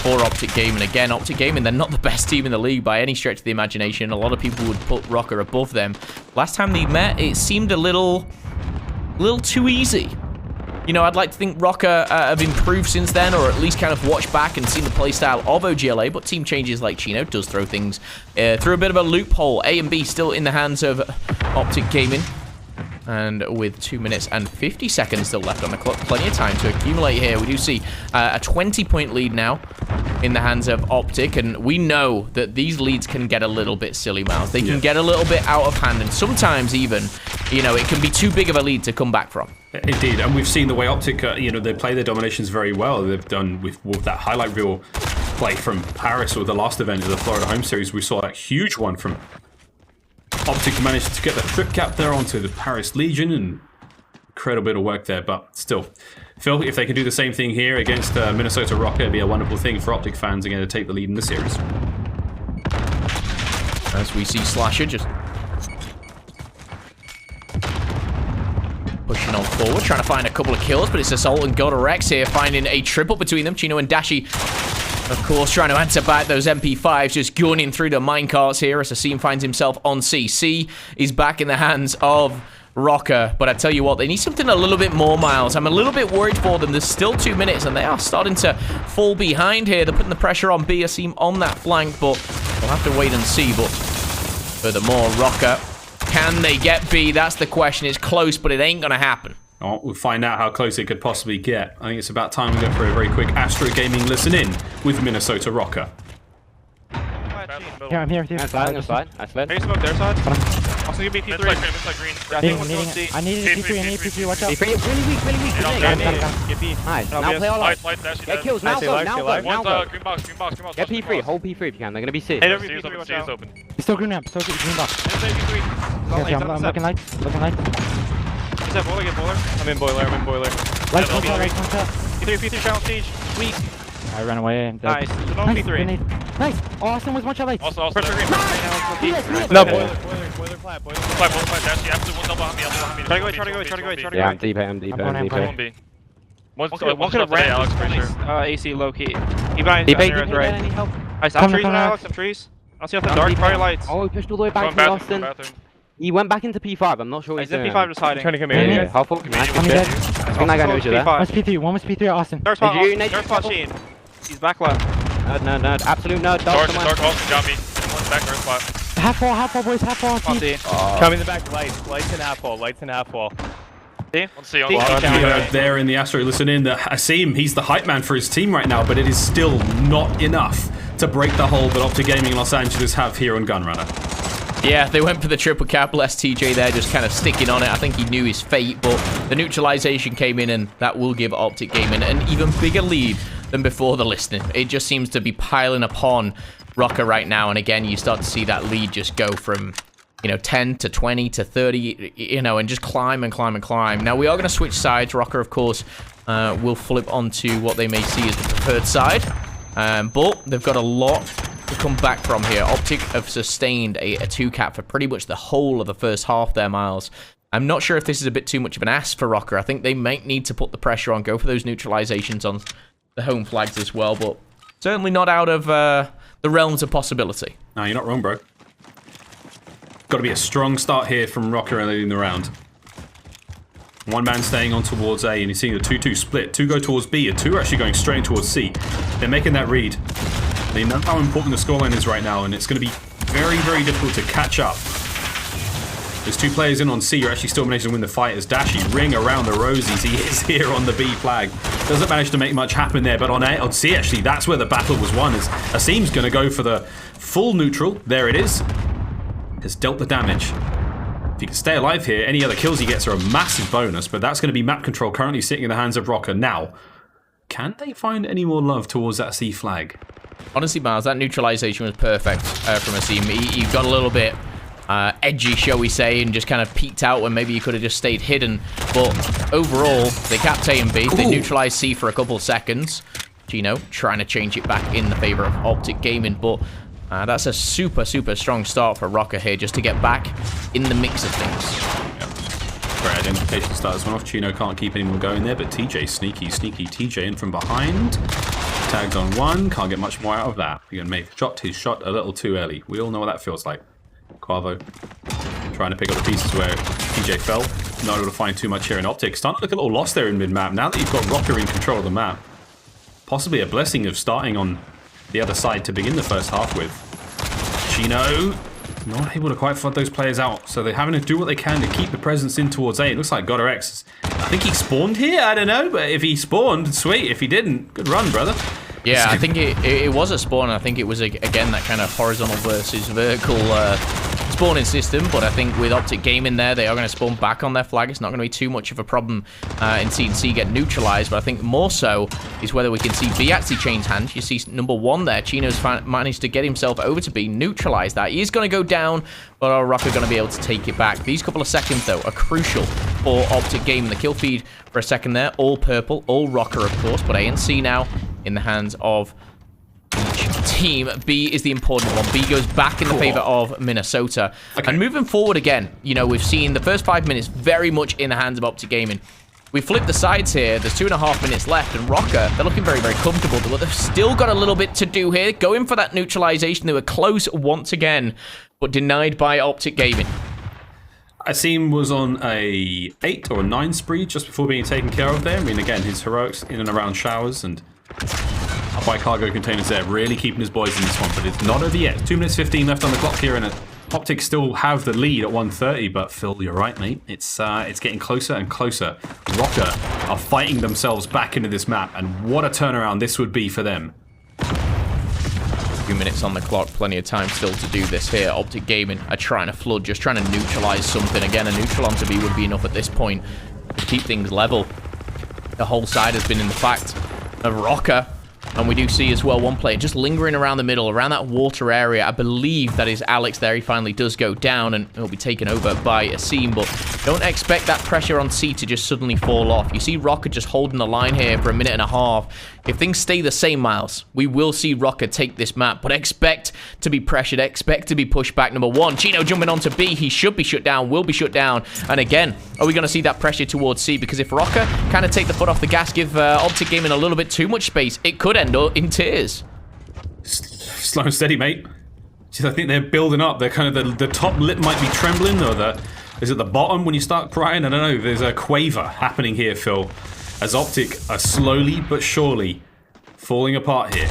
for OpTic Gaming. Again, OpTic Gaming, they're not the best team in the league by any stretch of the imagination. A lot of people would put Røkkr above them. Last time they met, it seemed a little too easy. You know, I'd like to think Røkkr have improved since then, or at least kind of watched back and seen the playstyle of OGLA, but team changes like Chino does throw things through a bit of a loophole. A and B still in the hands of OpTic Gaming. And with 2 minutes and 50 seconds still left on the clock, plenty of time to accumulate here. We do see a 20-point lead now in the hands of OpTic, and we know that these leads can get a little bit silly, Miles. They can get a little bit out of hand, and sometimes even, you know, it can be too big of a lead to come back from. Indeed, and we've seen the way OpTic, you know, they play their dominations very well. They've done with that highlight reel play from Paris, or the last event of the Florida Home Series. We saw that huge one from OpTic, managed to get the trip cap there onto the Paris Legion, and incredible bit of work there, but still. Phil, if they can do the same thing here against Minnesota Røkkr, it'd be a wonderful thing for OpTic fans again to take the lead in the series. As we see Slasher just pushing on forward, trying to find a couple of kills, but it's Assault and Rex here, finding a triple between them. Chino and Dashi, of course, trying to answer back those MP5s, just gunning through the minecarts here as Asim finds himself on C. C is back in the hands of Røkkr, but I tell you what, they need something a little bit more, Miles. I'm a little bit worried for them. There's still 2 minutes, and they are starting to fall behind here. They're putting the pressure on B. Asim on that flank, but we'll have to wait and see. But furthermore, Røkkr, can they get B? That's the question. It's close, but it ain't going to happen. Oh, we'll find out how close it could possibly get. I think it's about time we go for a very quick Astro Gaming listen in with Minnesota Røkkr. Yeah, I'm here. I slide. Hey, smoke their side. Also, give me P3. I need a P3, watch out. P3, really weak. Get P. Nice. Now play all out. Get kills, now go. Green box. Get P3, hold P3 if you can. They're gonna be C. Hey, P3, watch out. Still green ramp, still green box. P3. Okay, I'm looking light. Is that boiler? Get boiler? I'm in boiler. Light, one shot. P3 channel siege. Weak. I ran away. Nice. So no P3. Nice. Austin was one shot light. Also pressure green. No, boiler flat. Dash, you have to one double behind me. Try to go. Yeah, I'm deep. One could have ran Alex for sure. AC low key. He behind DP. right. I saw trees now, Alex. Some trees. I'll see nothing dark. Probably lights. Oh, he pushed all the way back to Austin. He went back into P5. I'm not sure he's in P5 just hiding. Trying to come in. Yeah, how far? I'm dead. I think that guy knows you there. One's P3, one was P3 Austin. Dark spot Sheen. He's back left. Nerd. Absolute nerd. Dark also got me. One's back nerd spot. Half wall, boys. Half wall. Coming in the back. Lights and half wall. See? There in the Astro listen in, Asim, he's the hype man for his team right now, but it is still not enough to break the hold that OpTic Gaming Los Angeles have here on Gunrunner. Yeah, they went for the triple capital STJ there, just kind of sticking on it. I think he knew his fate, but the neutralization came in, and that will give OpTic Gaming an even bigger lead than before the listening. It just seems to be piling upon Røkkr right now, and again, you start to see that lead just go from, you know, 10 to 20 to 30, you know, and just climb. Now, we are going to switch sides. Røkkr, of course, will flip onto what they may see as the preferred side, but they've got a lot to come back from here. OpTic have sustained a 2-cap for pretty much the whole of the first half there, Miles. I'm not sure if this is a bit too much of an ask for Røkkr. I think they might need to put the pressure on, go for those neutralizations on the home flags as well, but certainly not out of the realms of possibility. No, you're not wrong, bro. Got to be a strong start here from Røkkr early in the round. One man staying on towards A, and you're seeing the 2-2 split. 2 go towards B, and 2 are actually going straight towards C. They're making that read. They know how important the scoreline is right now, and it's going to be very, very difficult to catch up. There's 2 players in on C. You're actually still managing to win the fight as Dashi ring around the rosies. He is here on the B flag. Doesn't manage to make much happen there, but on C, actually, that's where the battle was won. As Asim's going to go for the full neutral. There it is. Has dealt the damage. If he can stay alive here, any other kills he gets are a massive bonus, but that's going to be map control currently sitting in the hands of Røkkr. Now, can they find any more love towards that C flag? Honestly, Miles, that neutralization was perfect from Asim. He got a little bit edgy, shall we say, and just kind of peeked out when maybe he could have just stayed hidden. But overall, they capped A and B. They neutralized C for a couple of seconds. Chino trying to change it back in the favor of OpTic Gaming, but that's a super, super strong start for Røkkr here, just to get back in the mix of things. Great identification starters went off. Chino can't keep anyone going there, but TJ, sneaky TJ in from behind. Tags on one, can't get much more out of that. He may have shot his shot a little too early. We all know what that feels like. Quavo trying to pick up the pieces where TJ fell. Not able to find too much here in OpTic. Starting to look a little lost there in mid-map. Now that you've got Røkkr in control of the map, possibly a blessing of starting on the other side to begin the first half with. Chino not able to quite flood those players out, so they're having to do what they can to keep the presence in towards A. It looks like Røkkr, I think he spawned here, I don't know, but if he spawned, sweet. If he didn't, good run, brother. Yeah, I think it was a spawn. I think it was, again, that kind of horizontal versus vertical spawning system, but I think with OpTic Gaming there, they are going to spawn back on their flag. It's not going to be too much of a problem in seeing C get neutralized, but I think more so is whether we can see B actually change hands. You see number one there, Chino's managed to get himself over to B, neutralize that. He is going to go down, but Røkkr going to be able to take it back. These couple of seconds, though, are crucial for OpTic Gaming. The kill feed for a second there, all purple, all Røkkr, of course, but A and C now in the hands of each team. B is the important one. B goes back in the favor of Minnesota. Okay. And moving forward again, you know, we've seen the first 5 minutes very much in the hands of OpTic Gaming. We flip the sides here. There's 2.5 minutes left, and Røkkr, they're looking very, very comfortable. But they've still got a little bit to do here. Going for that neutralization. They were close once again, but denied by OpTic Gaming. Asim was on a 8 or a 9 spree just before being taken care of there. I mean, again, his heroics in and around showers and up by cargo containers there, really keeping his boys in this one, but it's not over yet. 2 minutes 15 left on the clock here, and OpTic still have the lead at 1:30, but Phil, you're right, mate. It's getting closer and closer. Røkkr are fighting themselves back into this map, and what a turnaround this would be for them. 2 minutes on the clock, plenty of time still to do this here. OpTic Gaming are trying to flood, just trying to neutralize something. Again, a neutral onto B would be enough at this point to keep things level. The whole side has been in the fact of Røkkr, and we do see as well one player just lingering around the middle, around that water area. I believe that is Alex there. He finally does go down, and he'll be taken over by Asim, but don't expect that pressure on C to just suddenly fall off. You see Røkkr just holding the line here for 1.5 minutes. If things stay the same, Miles, we will see Røkkr take this map, but expect to be pressured, expect to be pushed back. Number one, Chino jumping onto B. He should be shut down, will be shut down. And again, are we going to see that pressure towards C? Because if Røkkr kind of take the foot off the gas, give OpTic Gaming a little bit too much space, it could end up in tears. Slow and steady, mate. I think they're building up. They're kind of the top lip might be trembling, or is it the bottom when you start crying? I don't know. There's a quaver happening here, Phil, as OpTic are slowly but surely falling apart here.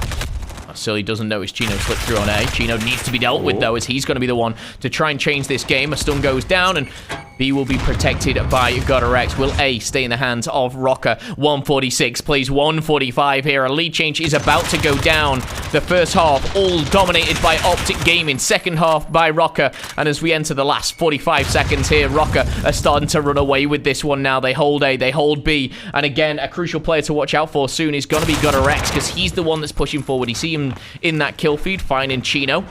Silly doesn't notice Chino slip through on A. Chino needs to be dealt with, though, as he's going to be the one to try and change this game. A stun goes down, and B will be protected by Røkkr. Will A stay in the hands of Røkkr? 146 plays 145 here. A lead change is about to go down. The first half all dominated by OpTic Gaming. Second half by Røkkr. And as we enter the last 45 seconds here, Røkkr are starting to run away with this one now. They hold A, they hold B. And again, a crucial player to watch out for soon is going to be Røkkr, because he's the one that's pushing forward. You see him in that kill feed, finding Chino.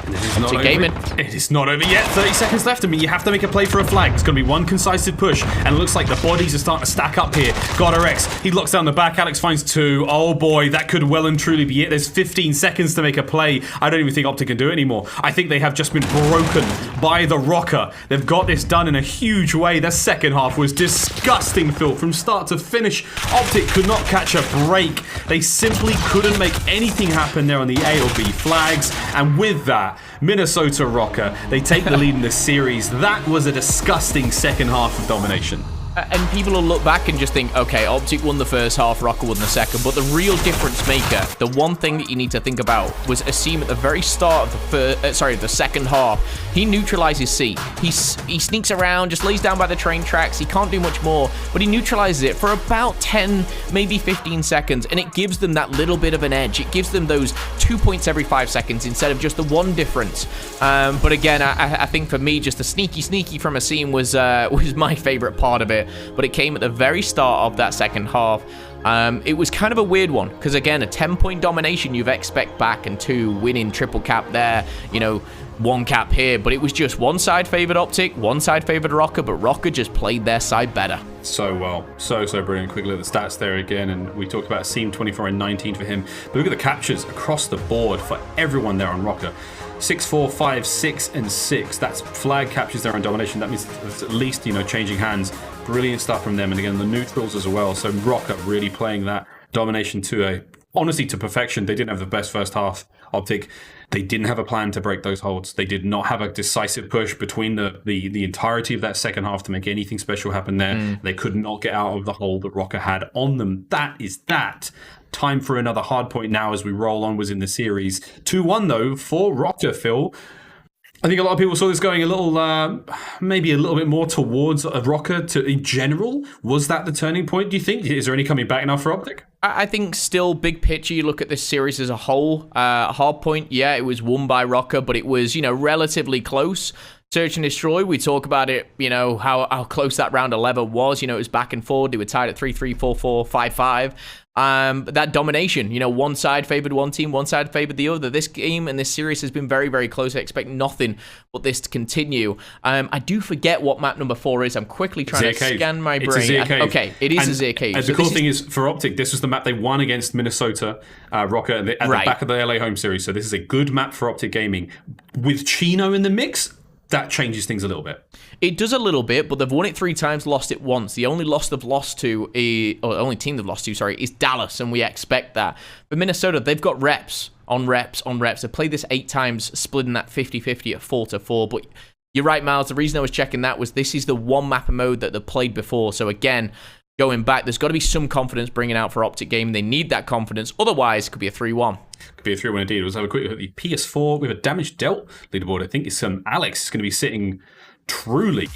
It is not over yet. 30 seconds left. I mean, you have to make a play for a flag. It's going to be one concisive push, and it looks like the bodies are starting to stack up here. Røkkr, he locks down the back. Alex finds 2. Oh boy, that could well and truly be it. There's 15 seconds to make a play. I don't even think OpTic can do it anymore. I think they have just been broken by the Røkkr. They've got this done in a huge way. Their second half was disgusting, Phil, from start to finish. OpTic could not catch a break. They simply couldn't make anything happen there on the A or B flags, and with that, Minnesota Røkkr, they take the lead in this series. That was a disgusting second half of domination. And people will look back and just think, okay, OpTic won the first half, Røkkr won the second. But the real difference maker, the one thing that you need to think about, was Asim at the very start of the second half. He neutralizes C. He sneaks around, just lays down by the train tracks. He can't do much more, but he neutralizes it for about 10, maybe 15 seconds, and it gives them that little bit of an edge. It gives them those 2 points every 5 seconds instead of just the one difference. But again, I think for me, just the sneaky from Asim was my favorite part of it. But it came at the very start of that second half. It was kind of a weird one because, again, a 10-point domination you'd expect back, and 2 winning triple cap there, you know, 1 cap here, but it was just one side favored OpTic, one side favored Røkkr, but Røkkr just played their side better. So well. So brilliant. Quick look at the stats there again, and we talked about a seam 24 and 19 for him. But look at the captures across the board for everyone there on Røkkr. 6, 4, 5, 6, and 6. That's flag captures there on domination. That means it's at least, you know, changing hands. Brilliant stuff from them. And again, the neutrals as well. So Røkkr really playing that domination to honestly to perfection. They didn't have the best first half. OpTic, they didn't have a plan to break those holds. They did not have a decisive push between the entirety of that second half to make anything special happen there. They could not get out of the hold that Røkkr had on them. That is that. Time for another hard point now as we roll onwards in the series. 2-1 though for Røkkr, Phil. I think a lot of people saw this going a little, maybe a little bit more towards Røkkr in general. Was that the turning point, do you think? Is there any coming back now for OpTic? I think still big picture, you look at this series as a whole. Hard point, yeah, it was won by Røkkr, but it was, you know, relatively close. Search and Destroy, we talk about it, you know, how close that round 11 was. You know, it was back and forth. They were tied at 3-3, 4-4, 5-5. That domination, you know, one side favored one team, one side favored the other. This game and this series has been very, very close. I expect nothing but this to continue. I do forget what map number 4 is. I'm quickly trying to scan my brain. It's a Zia Cave. Okay, it is a Zia Cave. And the cool thing is, for OpTic, this was the map they won against Minnesota, Røkkr, at the back of the LA home series. So this is a good map for OpTic Gaming. With Chino in the mix, that changes things a little bit. It does a little bit, but they've won it 3 times, lost it once. The only loss they've lost to, or the only team they've lost to, sorry, is Dallas, and we expect that. But Minnesota, they've got reps on reps on reps. They've played this 8 times, splitting that 50-50 at 4-4. But you're right, Miles. The reason I was checking that was this is the one map and mode that they've played before. So again, going back, there's got to be some confidence bringing out for OpTic Gaming. They need that confidence. Otherwise, it could be a 3-1. Could be a 3-1 indeed. Let's have a quick look at the PS4 with a damage dealt leaderboard. I think it's Alex is going to be sitting truly.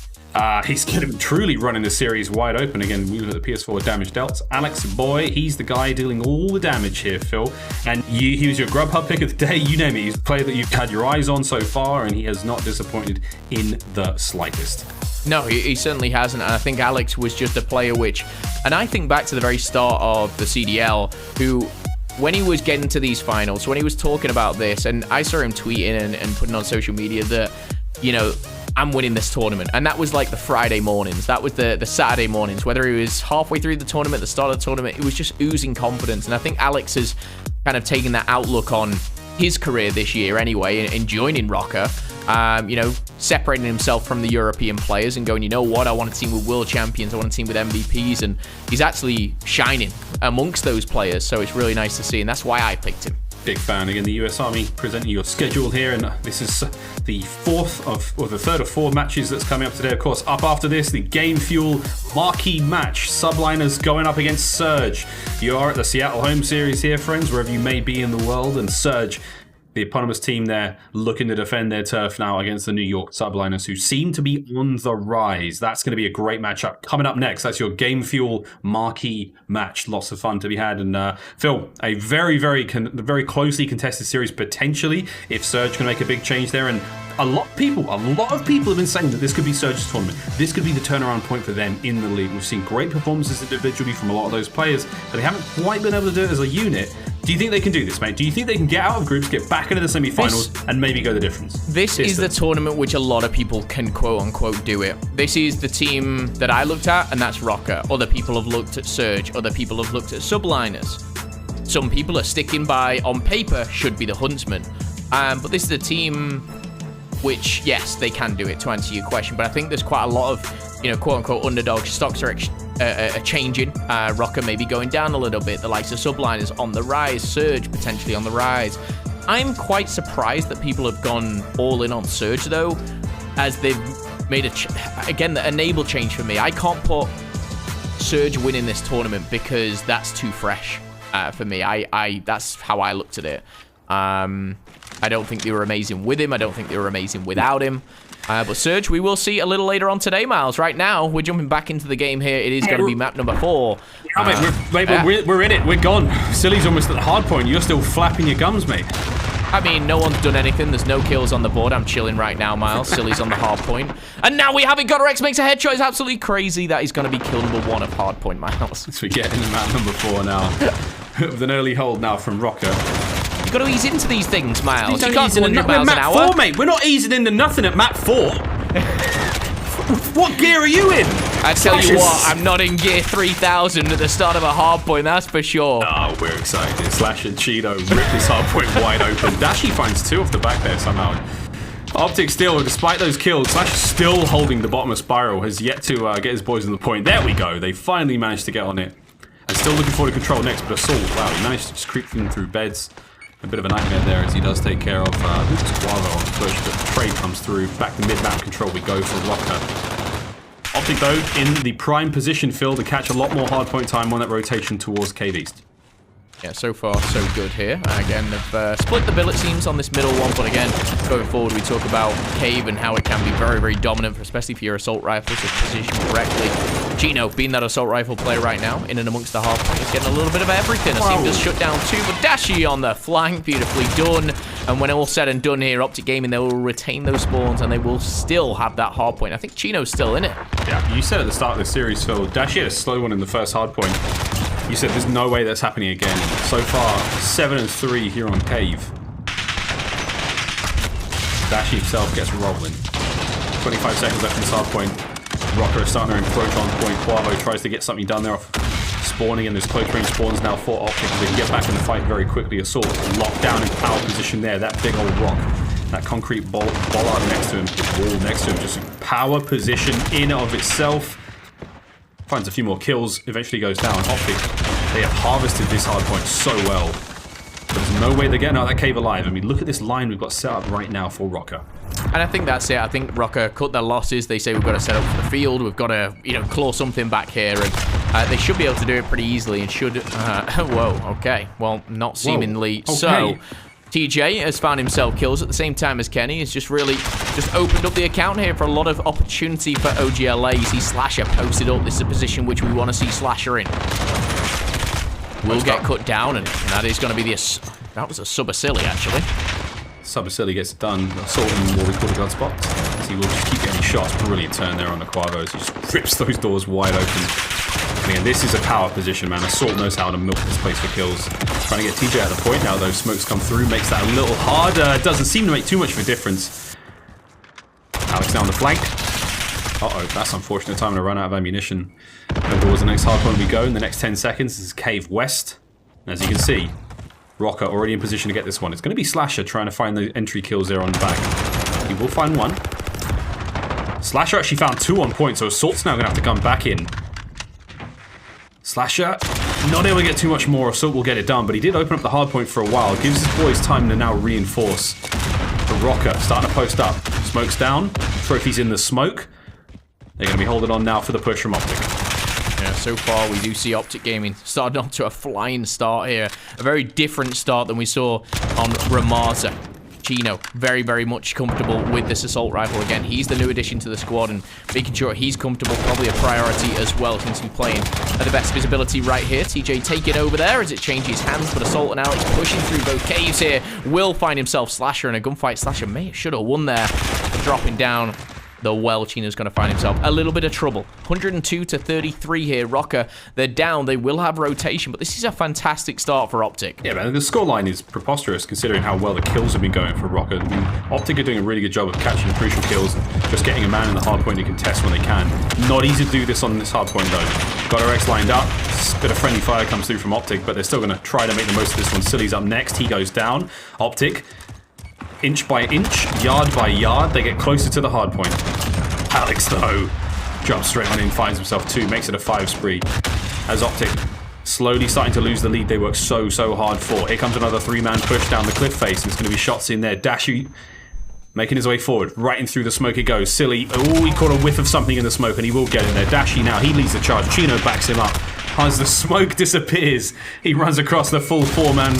He's going to be truly running the series wide open again. We look at the PS4 damage dealt. Alex, boy, he's the guy dealing all the damage here, Phil. And he was your Grubhub pick of the day. You name it. He's a player that you've had your eyes on so far, and he has not disappointed in the slightest. No, he certainly hasn't, and I think Alex was just a player which, and I think back to the very start of the CDL, who, when he was getting to these finals, when he was talking about this, and I saw him tweeting and putting on social media that, you know, I'm winning this tournament, and that was like the Friday mornings, that was the Saturday mornings, whether he was halfway through the tournament, the start of the tournament, it was just oozing confidence, and I think Alex has kind of taken that outlook on his career this year anyway, in joining Røkkr. You know, separating himself from the European players and going, you know what, I want a team with world champions, I want a team with MVPs, and he's actually shining amongst those players, so it's really nice to see, and that's why I picked him. Big fan. Again, the US Army presenting your schedule here, and this is the third of 4 matches that's coming up today. Of course, up after this, the Game Fuel marquee match, Subliners going up against Surge. You are at the Seattle home series here, friends, wherever you may be in the world, and Surge, the eponymous team there, looking to defend their turf now against the New York Subliners, who seem to be on the rise. That's going to be a great matchup. Coming up next, that's your Game Fuel marquee match. Lots of fun to be had. And Phil, a very closely contested series, potentially, if Surge can make a big change there. And a lot of people have been saying that this could be Surge's tournament. This could be the turnaround point for them in the league. We've seen great performances individually from a lot of those players, but they haven't quite been able to do it as a unit. Do you think they can do this, mate? Do you think they can get out of groups, get back into the semi-finals, and maybe go the difference? This is the tournament which a lot of people can quote-unquote do it. This is the team that I looked at, and that's Røkkr. Other people have looked at Surge. Other people have looked at Subliners. Some people are sticking by, on paper, should be the Huntsmen. But this is a team which, yes, they can do it, to answer your question. But I think there's quite a lot of, you know, quote-unquote underdogs. Stocks are changing. Røkkr maybe going down a little bit. The likes of Subliners on the rise. Surge potentially on the rise. I'm quite surprised that people have gone all in on Surge, though, as they've made again, the enable change for me. I can't put Surge winning this tournament because that's too fresh for me. That's how I looked at it. I don't think they were amazing with him. I don't think they were amazing without him. But Surge, we will see a little later on today, Miles. Right now, we're jumping back into the game here. It is going to be map number 4. We're in it. We're gone. Silly's almost at the hard point. You're still flapping your gums, mate. I mean, no one's done anything. There's no kills on the board. I'm chilling right now, Miles. Silly's on the hard point. And now we have it. Godrex makes a headshot. It's absolutely crazy that he's going to be kill number 1 of hard point, Miles. So we get into map number 4 now. With an early hold now from Røkkr. You've got to ease into these things, Miles. You can't ease go 100 miles an hour. Map 4, mate. We're not easing into nothing at map 4. What gear are you in? I tell you what, I'm not in gear 3000 at the start of a hard point, that's for sure. Oh, we're excited. Slash and Cheeto rip this hard point wide open. Dashi finds 2 off the back there somehow. OpTic still, despite those kills, Slash still holding the bottom of Spiral, has yet to get his boys on the point. There we go. They finally managed to get on it. And still looking forward to control next, but Assault, wow, he managed to just creep them through beds. A bit of a nightmare there as he does take care of Quavo on the push, but the trade comes through. Back to mid-map control we go for Røkkr. OpTic, though, in the prime position, Phil, to catch a lot more hardpoint time on that rotation towards Cave East. Yeah, so far, so good here. Again, they've split the bill, it seems, on this middle one, but again, going forward, we talk about Cave and how it can be very, very dominant, especially for your assault rifles, if positioned correctly. Gino, being that assault rifle player right now, in and amongst the hard point, is getting a little bit of everything. A team does shut down 2, but Dashi on the flank, beautifully done. And when all said and done here, OpTic Gaming, they will retain those spawns, and they will still have that hard point. I think Chino's still in it. Yeah, you said at the start of the series, Phil, Dashi had a slow one in the first hard point. You said there's no way that's happening again. So far, 7-3 here on Cave. Dashi himself gets rolling. 25 seconds left in this hard point. Røkkr is starting to encroach on point. Quavo tries to get something done there off spawning, and there's close range spawns now for OpTic. They can get back in the fight very quickly. Assault locked down in power position there. That big old rock. That concrete bollard next to him. The wall next to him. Just a power position in and of itself. Finds a few more kills, eventually goes down. OpTic, they have harvested this hard point so well. But there's no way they're getting out of that cave alive. I mean, look at this line we've got set up right now for Røkkr. And I think that's it. I think Røkkr cut their losses. They say we've got to set up for the field. We've got to, claw something back here. And they should be able to do it pretty easily and should... whoa, okay. Well, not seemingly so. TJ has found himself kills at the same time as Kenny. Has just really opened up the account here for a lot of opportunity for OGLA. You see Slasher posted up. This is a position which we want to see Slasher in. Will get cut down, and that is going to be the... That was a Subacili, actually. Subacili gets it done. Assault in what we call the god spot. He will just keep getting shots. Brilliant turn there on the Quavo as he just rips those doors wide open. Man, this is a power position, man. Assault knows how to milk this place for kills. Trying to get TJ at the point now, though. Smokes come through, makes that a little harder. Doesn't seem to make too much of a difference. Alex down the flank. Uh-oh, that's unfortunate. Time to run out of ammunition. Over towards the next hard point we go in the next 10 seconds. This is Cave West. As you can see, Røkkr already in position to get this one. It's going to be Slasher trying to find the entry kills there on the back. He will find one. Slasher actually found 2 on point, so Assault's now going to have to come back in. Slasher, not able to get too much more. Assault will get it done, but he did open up the hard point for a while. Gives his boys time to now reinforce. The Røkkr starting to post up. Smoke's down. Trophy's in the smoke. They're going to be holding on now for the push from OpTic. Yeah, so far we do see OpTic Gaming starting off to a flying start here. A very different start than we saw on Ramaza. Chino, very, very much comfortable with this assault rifle. Again, he's the new addition to the squad, and making sure he's comfortable probably a priority as well, since he's playing at the best visibility right here. TJ take it over there as it changes hands, but Assault and Alex pushing through both caves here. Will find himself Slasher in a gunfight. Slasher may should have won there, dropping down. The well, Chino's going to find himself a little bit of trouble. 102-33 here. Røkkr, they're down. They will have rotation, but this is a fantastic start for OpTic. Yeah, man, the scoreline is preposterous considering how well the kills have been going for Røkkr. I mean, OpTic are doing a really good job of catching crucial kills and just getting a man in the hard point you can test when they can. Not easy to do this on this hard point, though. Got our X lined up. A bit of friendly fire comes through from OpTic, but they're still going to try to make the most of this one. Silly's up next. He goes down. OpTic, inch by inch, yard by yard, they get closer to the hard point. Alex, though, jumps straight on in, finds himself 2, makes it a 5 spree. As OpTic slowly starting to lose the lead they worked so hard for. Here comes another 3-man push down the cliff face, and it's going to be shots in there. Dashi making his way forward, right in through the smoke it goes. Silly, oh, he caught a whiff of something in the smoke, and he will get in there. Dashi now, he leads the charge. Chino backs him up. As the smoke disappears, he runs across the full 4-man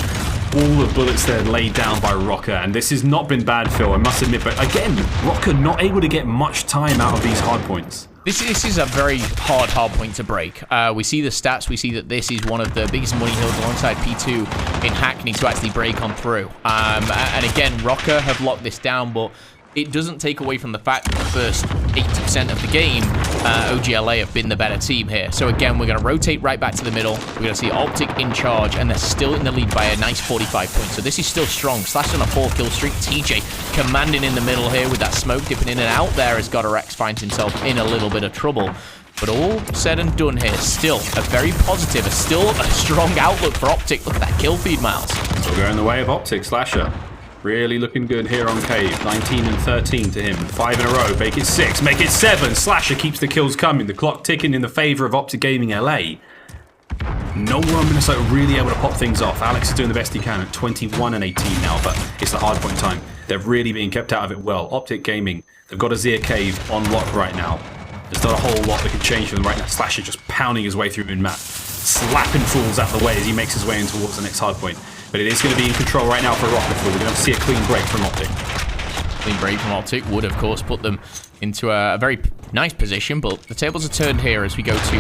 wall of bullets there laid down by Røkkr, and this has not been bad, Phil, I must admit, but again, Røkkr not able to get much time out of these hard points. This is a very hard point to break. We see the stats. We see that this is one of the biggest money hills alongside P2 in Hackney to actually break on through. And again, Røkkr have locked this down, but it doesn't take away from the fact that the first 80% of the game, OGLA have been the better team here. So again, we're going to rotate right back to the middle. We're going to see OpTic in charge, and they're still in the lead by a nice 45 points. So this is still strong. Slash on a 4-kill streak. TJ commanding in the middle here with that smoke dipping in and out there as Røkkr finds himself in a little bit of trouble. But all said and done here, still a very positive, still a strong outlook for OpTic. Look at that kill feed, Miles. Still going the way of OpTic. Slasher really looking good here on Cave. 19 and 13 to him. 5 in a row. Make it 6. Make it 7. Slasher keeps the kills coming. The clock ticking in the favor of OpTic Gaming LA. No one in Minnesota really able to pop things off. Alex is doing the best he can at 21 and 18 now, but it's the hard point time. They're really being kept out of it well. OpTic Gaming, they've got Azir Cave on lock right now. There's not a whole lot that can change for them right now. Slasher just pounding his way through in map. Slapping fools out of the way as he makes his way in towards the next hard point. But it is going to be in control right now for Røkkr. We're going to see a clean break from OpTic. Clean break from OpTic would, of course, put them into a very nice position, but the tables are turned here as we go to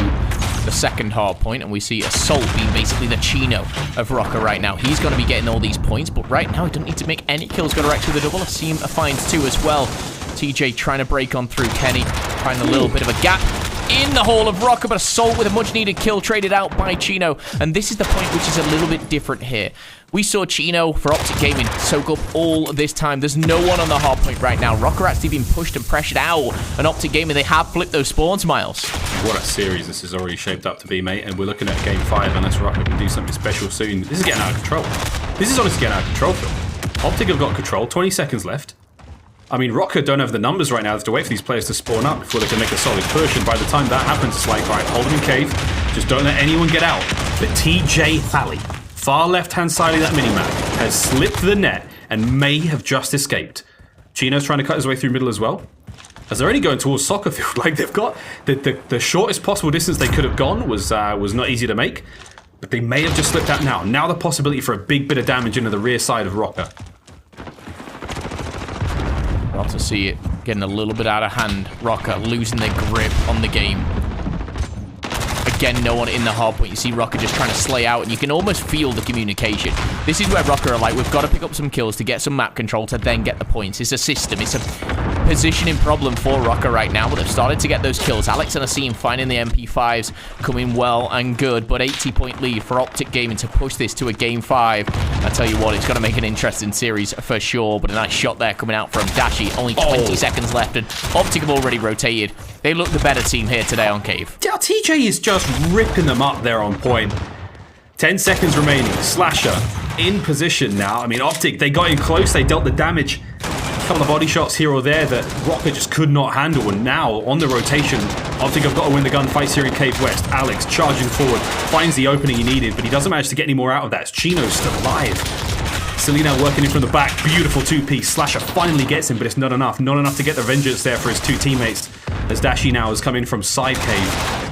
the second hard point, and we see Assault being basically the Chino of Røkkr right now. He's going to be getting all these points, but right now he doesn't need to make any kills. Got to with the double. Seam finds 2 as well. TJ trying to break on through. Kenny find a little bit of a gap in the hall of Røkkr, but Assault with a much-needed kill traded out by Chino. And this is the point which is a little bit different here. We saw Chino for OpTic Gaming soak up all this time. There's no one on the hard point right now. Røkkr actually being pushed and pressured out. And OpTic Gaming, they have flipped those spawns, Miles. What a series this is already shaped up to be, mate. And we're looking at game 5 unless Røkkr can do something special soon. This is getting out of control. This is honestly getting out of control, Phil. OpTic have got control. 20 seconds left. I mean, Røkkr don't have the numbers right now. They have to wait for these players to spawn up before they can make a solid push. And by the time that happens, it's like, right, hold them in cave. Just don't let anyone get out. But TJ Fally, far left-hand side of that minimap, has slipped the net and may have just escaped. Chino's trying to cut his way through middle as well. As they're only going towards soccer field, like they've got the shortest possible distance they could have gone was not easy to make. But they may have just slipped out now. Now the possibility for a big bit of damage into the rear side of Røkkr. Well, to see it getting a little bit out of hand. Røkkr losing their grip on the game. Again, no one in the hard point. You see Røkkr just trying to slay out, and you can almost feel the communication. This is where Røkkr are like, we've got to pick up some kills to get some map control to then get the points. It's a system. It's a positioning problem for Røkkr right now, but they've started to get those kills. Alex and Asim finding the MP5s coming well and good, but 80-point lead for OpTic Gaming to push this to a game 5. I tell you what, it's going to make an interesting series for sure, but a nice shot there coming out from Dashi. Only 20 seconds left, and OpTic have already rotated. They look the better team here today on Cave. TJ is just ripping them up there on point. 10 seconds remaining. Slasher in position now. I mean, OpTic, they got in close. They dealt the damage. A couple of body shots here or there that Røkkr just could not handle. And now, on the rotation, OpTic have got to win the gunfight here in Cave West. Alex charging forward, finds the opening he needed, but he doesn't manage to get any more out of that. Chino's still alive. Selena working in from the back. Beautiful 2-piece. Slasher finally gets him, but it's not enough. Not enough to get the vengeance there for his 2 teammates. As Dashi now has come in from side cave.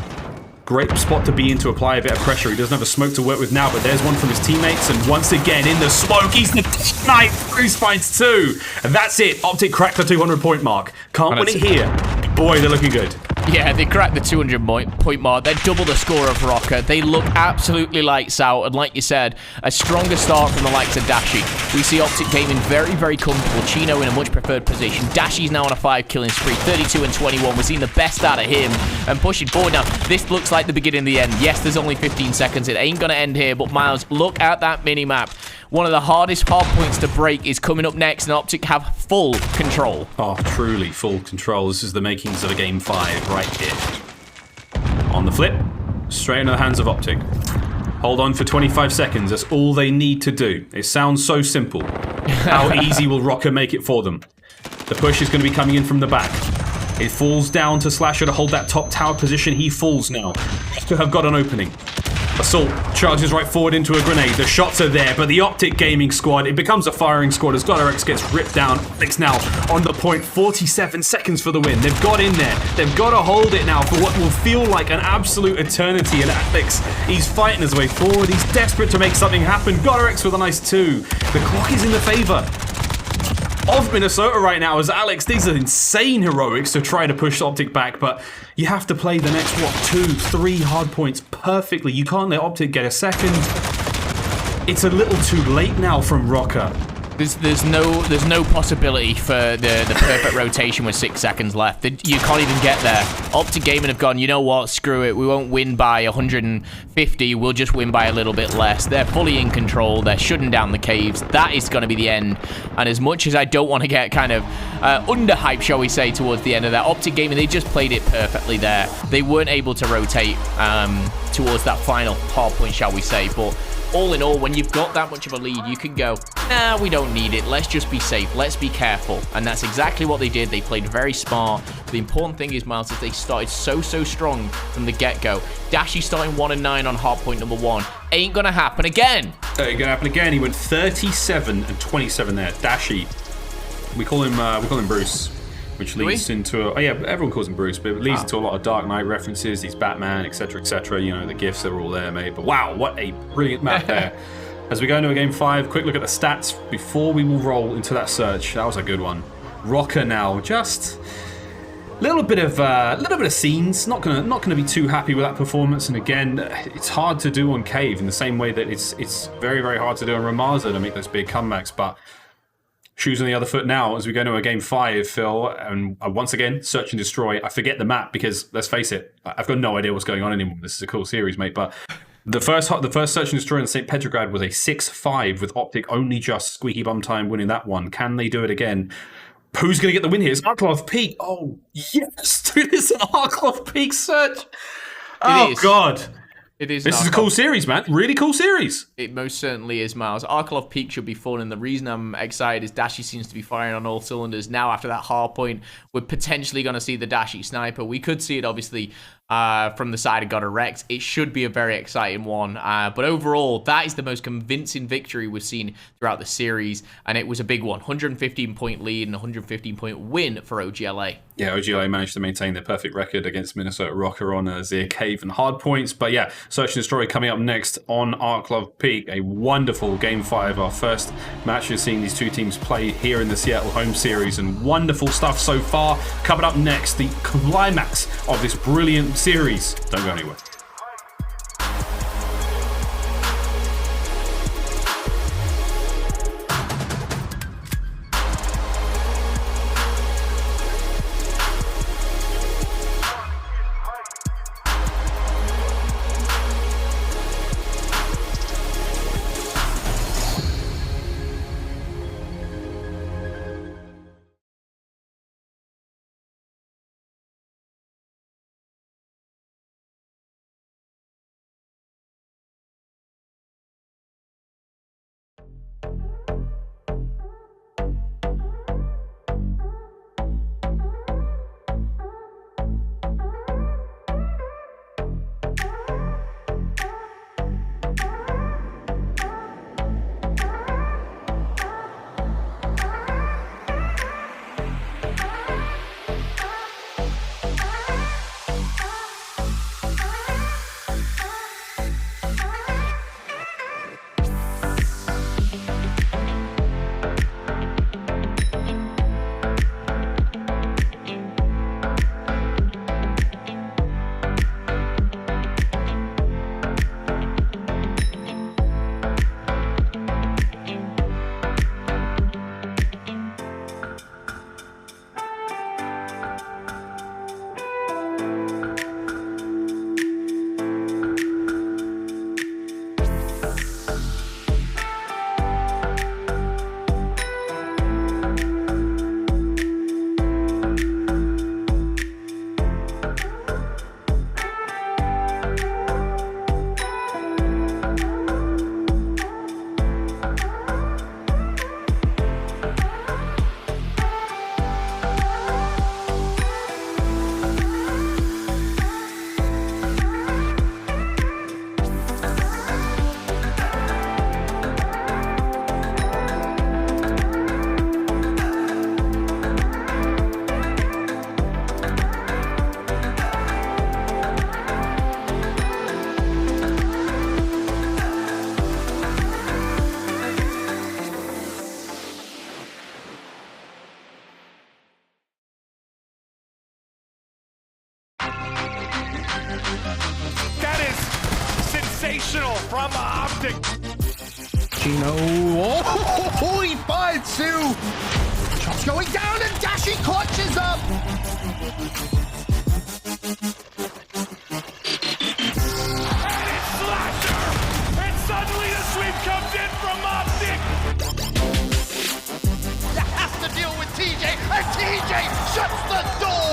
Great spot to be in to apply a bit of pressure. He doesn't have a smoke to work with now, but there's one from his teammates. And once again, in the smoke, he's the knight. Bruce finds 2. And that's it. OpTic cracked the 200-point mark. Can't win it here. Boy, they're looking good. Yeah, they cracked the 200-point mark. They're double the score of Røkkr. They look absolutely lights out. And like you said, a stronger start from the likes of Dashi. We see OpTic Gaming very, very comfortable. Chino in a much preferred position. Dashi's now on a 5-killing spree. 32 and 21. We're seeing the best out of him. And pushing forward now. This looks like the beginning of the end. Yes, there's only 15 seconds. It ain't going to end here. But Miles, look at that mini-map. One of the hardest hard points to break is coming up next, and OpTic have full control. Oh, truly full control. This is the makings of a game 5 right here. On the flip, straight into the hands of OpTic. Hold on for 25 seconds. That's all they need to do. It sounds so simple. How easy will Røkkr make it for them? The push is going to be coming in from the back. It falls down to Slasher to hold that top tower position. He falls now. Røkkr have got an opening. Assault charges right forward into a grenade. The shots are there, but the OpTic Gaming squad, it becomes a firing squad as Røkkr gets ripped down. OpTic's now on the point. 47 seconds for the win. They've got in there. They've got to hold it now for what will feel like an absolute eternity. And Alex, he's fighting his way forward. He's desperate to make something happen. Røkkr with a nice 2. The clock is in the favor of Minnesota right now as Alex. These are insane heroics to try to push OpTic back, but you have to play the next, what, 2, 3 hard points perfectly. You can't let OpTic get a second. It's a little too late now from Røkkr. There's no possibility for the perfect rotation with 6 seconds left. You can't even get there. OpTic Gaming have gone, you know what, screw it. We won't win by 150. We'll just win by a little bit less. They're fully in control. They're shutting down the caves. That is going to be the end. And as much as I don't want to get kind of underhyped, shall we say, towards the end of that, OpTic Gaming, they just played it perfectly there. They weren't able to rotate towards that final hard point, shall we say. But all in all, when you've got that much of a lead, you can go, nah, we don't need it. Let's just be safe. Let's be careful. And that's exactly what they did. They played very smart. The important thing is, Miles, is they started so strong from the get-go. Dashy starting 1-9 on hard point number 1. Ain't gonna happen again. Ain't gonna happen again. He went 37 and 27 there. Dashy. We call him Bruce. Which leads into oh yeah, everyone calls him Bruce, but it leads into a lot of Dark Knight references. He's Batman, etc., etc. You know, the gifs are all there, mate. But wow, what a brilliant map there. As we go into a game 5, quick look at the stats before we will roll into that search. That was a good one. Røkkr now, just a little bit of scenes. Not gonna be too happy with that performance. And again, it's hard to do on Cave in the same way that it's very hard to do on Ramaza to make those big comebacks, but. Shoes on the other foot now as we go into a game 5, Phil, and once again, search and destroy. I forget the map because, let's face it, I've got no idea what's going on anymore. This is a cool series, mate, but the first search and destroy in St. Petrograd was a 6-5 with OpTic only just squeaky bum time winning that one. Can they do it again? Who's going to get the win here? It's Arklov Peak. Oh, yes, dude, it's an Arklov Peak search. Oh, God. It is. This is a cool series, man. Really cool series. It most certainly is, Miles. Arklov Peak should be fun, and the reason I'm excited is Dashy seems to be firing on all cylinders. Now, after that hard point, we're potentially going to see the Dashy sniper. We could see it, obviously, from the side of Got Erect. It should be a very exciting one. But overall, that is the most convincing victory we've seen throughout the series, and it was a big one. 115-point lead and 115-point win for OGLA. Yeah, OGLA managed to maintain their perfect record against Minnesota Røkkr on Zia Cave and hard points. But yeah, Search and Destroy coming up next on Arklov Peak. A wonderful Game 5, our first match of seeing these two teams play here in the Seattle home series. And wonderful stuff so far. Coming up next, the climax of this brilliant series. Don't go anywhere. from OpTic. Chino, oh, he fired Sue. Shots going down and Dashi clutches up. And it's Slasher. And suddenly the sweep comes in from OpTic. That has to deal with TJ, and TJ shuts the door.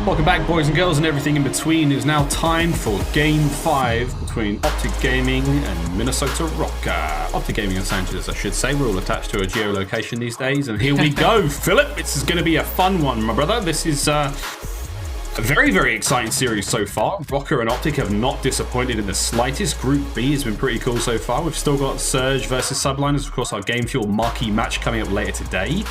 Welcome back, boys and girls and everything in between. It is now time for Game 5 between OpTic Gaming and Minnesota Røkkr. OpTic Gaming Los Angeles, I should say. We're all attached to a geolocation these days. And here we go, Philip. This is going to be a fun one, my brother. This is a very, very exciting series so far. Røkkr and OpTic have not disappointed in the slightest. Group B has been pretty cool so far. We've still got Surge versus Subliners. Of course, our Game Fuel marquee match coming up later today.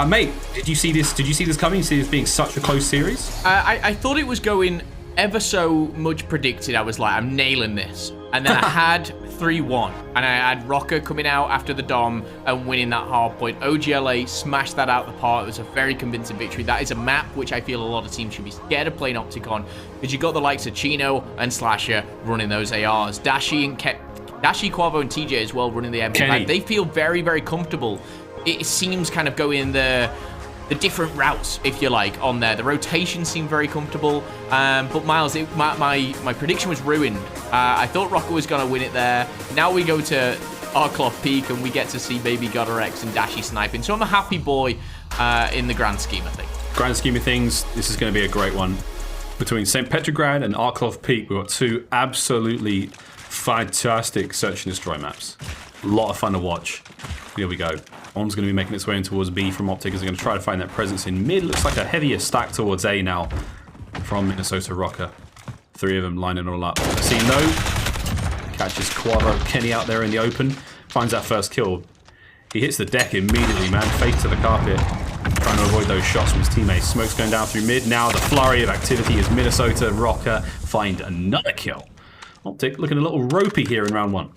Mate, did you see this? Did you see this coming? You see this being such a close series? I thought it was going ever so much predicted. I was like, I'm nailing this. And then I had 3-1. And I had Røkkr coming out after the Dom and winning that hard point. OGLA smashed that out the park. It was a very convincing victory. That is a map which I feel a lot of teams should be scared of playing OpTic on. Because you got the likes of Chino and Slasher running those ARs. Dashi, Quavo, and TJ as well running the MP5. They feel very, very comfortable. It seems kind of going the different routes, if you like, on there. The rotation seemed very comfortable. But Miles, my prediction was ruined. I thought Røkkr was going to win it there. Now we go to Arcloth Peak and we get to see Baby Godrex and Dashi sniping. So I'm a happy boy in the grand scheme of things. Grand scheme of things, this is going to be a great one. Between St. Petrograd and Arcloth Peak, we've got two absolutely fantastic search and destroy maps. A lot of fun to watch. Here we go. One's going to be making its way in towards B from OpTic as they're going to try to find that presence in mid. Looks like a heavier stack towards A now from Minnesota Røkkr. Three of them lining all up. See no. Catches Quavo Kenny out there in the open. Finds that first kill. He hits the deck immediately, man. Face to the carpet. Trying to avoid those shots from his teammates. Smoke's going down through mid. Now the flurry of activity as Minnesota Røkkr find another kill. OpTic looking a little ropey here in round one.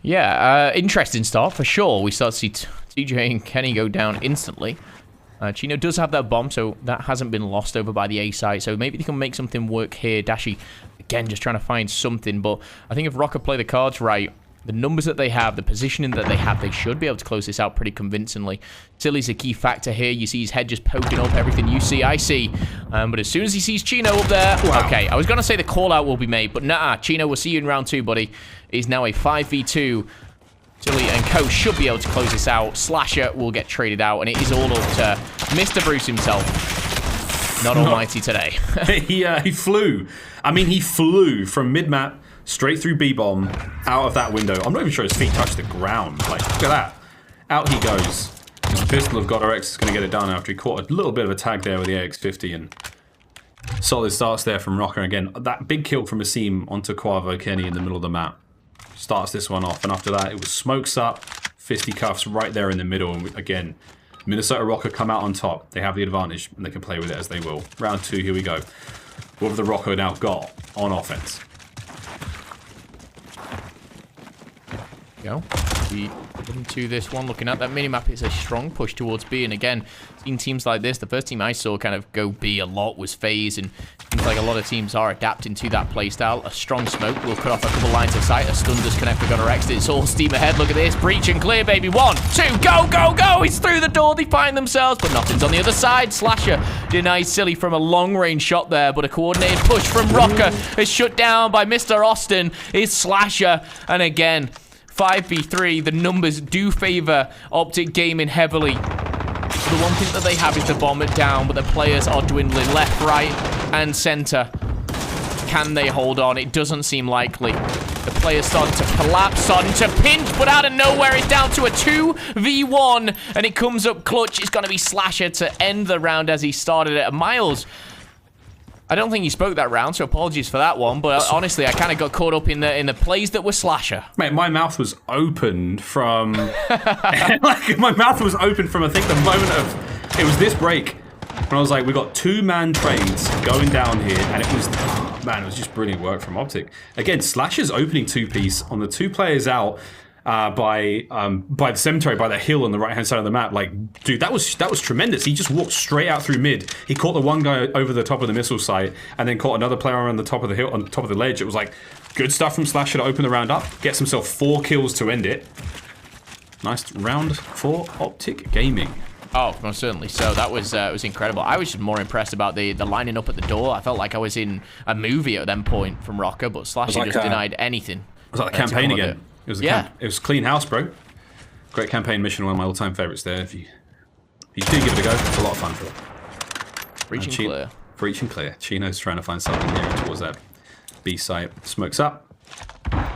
Yeah, interesting start for sure. We start to see TJ and Kenny go down instantly. Chino does have that bomb, so that hasn't been lost over by the A side. So maybe they can make something work here. Dashi, again, just trying to find something. But I think if Røkkr play the cards right, the numbers that they have, the positioning that they have, they should be able to close this out pretty convincingly. Silly's a key factor here. You see his head just poking up. Everything you see, I see. But as soon as he sees Chino up there... Wow. Okay, I was going to say the call-out will be made, but nah, Chino, we'll see you in round 2, buddy. Is now a 5v2. Silly and Co should be able to close this out. Slasher will get traded out, and it is all up to Mr. Bruce himself. Not almighty today. He flew. I mean, he flew from mid-map straight through B-bomb, out of that window. I'm not even sure his feet touched the ground. Like, look at that. Out he goes. His pistol of Godrex is going to get it done after he caught a little bit of a tag there with the AX-50. And solid starts there from Røkkr. Again, that big kill from Asim onto Quavo Kenny in the middle of the map starts this one off. And after that, it was smokes up, fisticuffs right there in the middle. And again, Minnesota Røkkr come out on top. They have the advantage, and they can play with it as they will. Round 2, here we go. What have the Røkkr now got on offense? Go. We into this one, looking at that minimap, it's a strong push towards B, and again, seeing teams like this, the first team I saw kind of go B a lot was FaZe, and it seems like a lot of teams are adapting to that playstyle. A strong smoke will cut off a couple lines of sight, a stun does connect with Godrex, it's all steam ahead, look at this, breach and clear, baby, 1, 2, go, go, go, he's through the door, they find themselves, but nothing's on the other side. Slasher denies Silly from a long-range shot there, but a coordinated push from Røkkr is shut down by Mr. Austin, is Slasher, and again, 5v3, the numbers do favor OpTic Gaming heavily. The one thing that they have is the bomb it down, but the players are dwindling left, right, and center. Can they hold on? It doesn't seem likely. The players starting to collapse, starting to pinch, but out of nowhere, it's down to a 2v1, and it comes up clutch. It's going to be Slasher to end the round as he started it. Miles, I don't think he spoke that round, so apologies for that one. But honestly, I kind of got caught up in the plays that were Slasher. Mate, my mouth was open from... like, my mouth was open from, I think, the moment of... It was this break. When I was like, we got 2-man trades going down here, and it was... Man, it was just brilliant work from OpTic. Again, Slasher's opening 2-piece on the 2 players out. by the cemetery, by the hill on the right hand side of the map. Like, dude, that was tremendous. He just walked straight out through mid. He caught the one guy over the top of the missile site, and then caught another player on the top of the hill, on top of the ledge. It was like good stuff from Slasher to open the round up. Gets himself 4 kills to end it. Nice round for OpTic Gaming. Oh, most certainly so. That was incredible. I was just more impressed about the lining up at the door. I felt like I was in a movie at that point from Røkkr, but Slasher like just denied anything. It was like the campaign again. It was it was clean house, bro. Great campaign mission, one of my all-time favorites there. If you do give it a go, it's a lot of fun for it. Reaching clear. Reaching clear. Chino's trying to find something here towards that B site. Smokes up.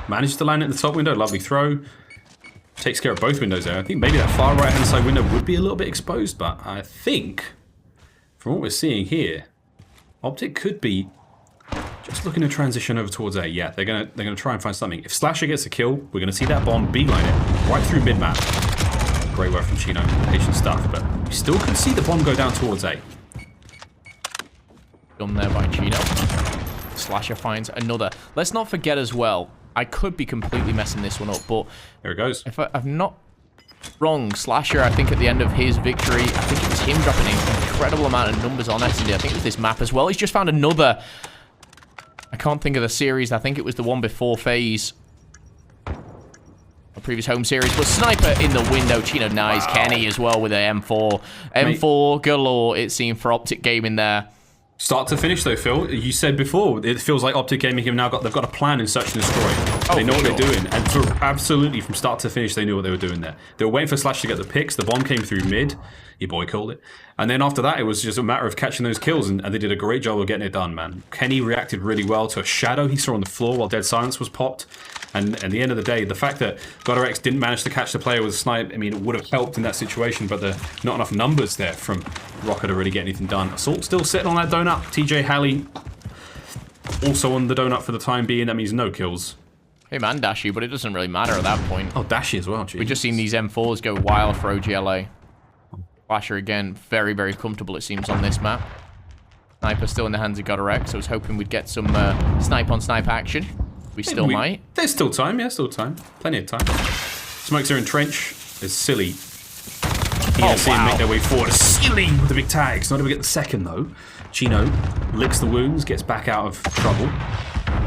Manages to land it in the top window. Lovely throw. Takes care of both windows there. I think maybe that far right-hand side window would be a little bit exposed, but I think, from what we're seeing here, OpTic could be just looking to transition over towards A. Yeah, they're gonna try and find something. If Slasher gets a kill, we're gonna see that bomb beeline it right through mid-map. Great work from Chino, patient stuff, but we still can see the bomb go down towards A. Done there by Chino. Slasher finds another. Let's not forget as well, I could be completely messing this one up, but there it goes. If I'm not wrong, Slasher, I think at the end of his victory, I think it was him dropping an incredible amount of numbers on S&D. I think it was this map as well. He's just found another. I can't think of the series. I think it was the one before FaZe. A previous home series. But Sniper in the window. Chino nice. Wow. Kenny as well with a M4. M4 galore, it seemed, for OpTic Gaming there. Start to finish though, Phil. You said before, it feels like OpTic Gaming have now they've got a plan in search and destroy. They know what they're doing, and absolutely from start to finish, they knew what they were doing there. They were waiting for Slash to get the picks. The bomb came through mid. Your boy called it. And then after that, it was just a matter of catching those kills, and they did a great job of getting it done, man. Kenny reacted really well to a shadow he saw on the floor while Dead Silence was popped. And at the end of the day, the fact that Røkkr didn't manage to catch the player with a snipe, I mean, it would have helped in that situation, but there not enough numbers there from Røkkr to really get anything done. Assault still sitting on that donut. TJ Halley also on the donut for the time being. That means no kills. Hey man, Dashy, but it doesn't really matter at that point. Oh, Dashy as well, geez. We've just seen these M4s go wild for OGLA. Flasher again, very, very comfortable it seems on this map. Sniper still in the hands of Røkkr, so I was hoping we'd get some snipe-on-snipe action. We still might. There's still time, yeah, still time. Plenty of time. Smokes are in trench. It's Silly. He and Silly make their way forward. Silly with the big tags. Not able to get the second, though. Chino licks the wounds, gets back out of trouble.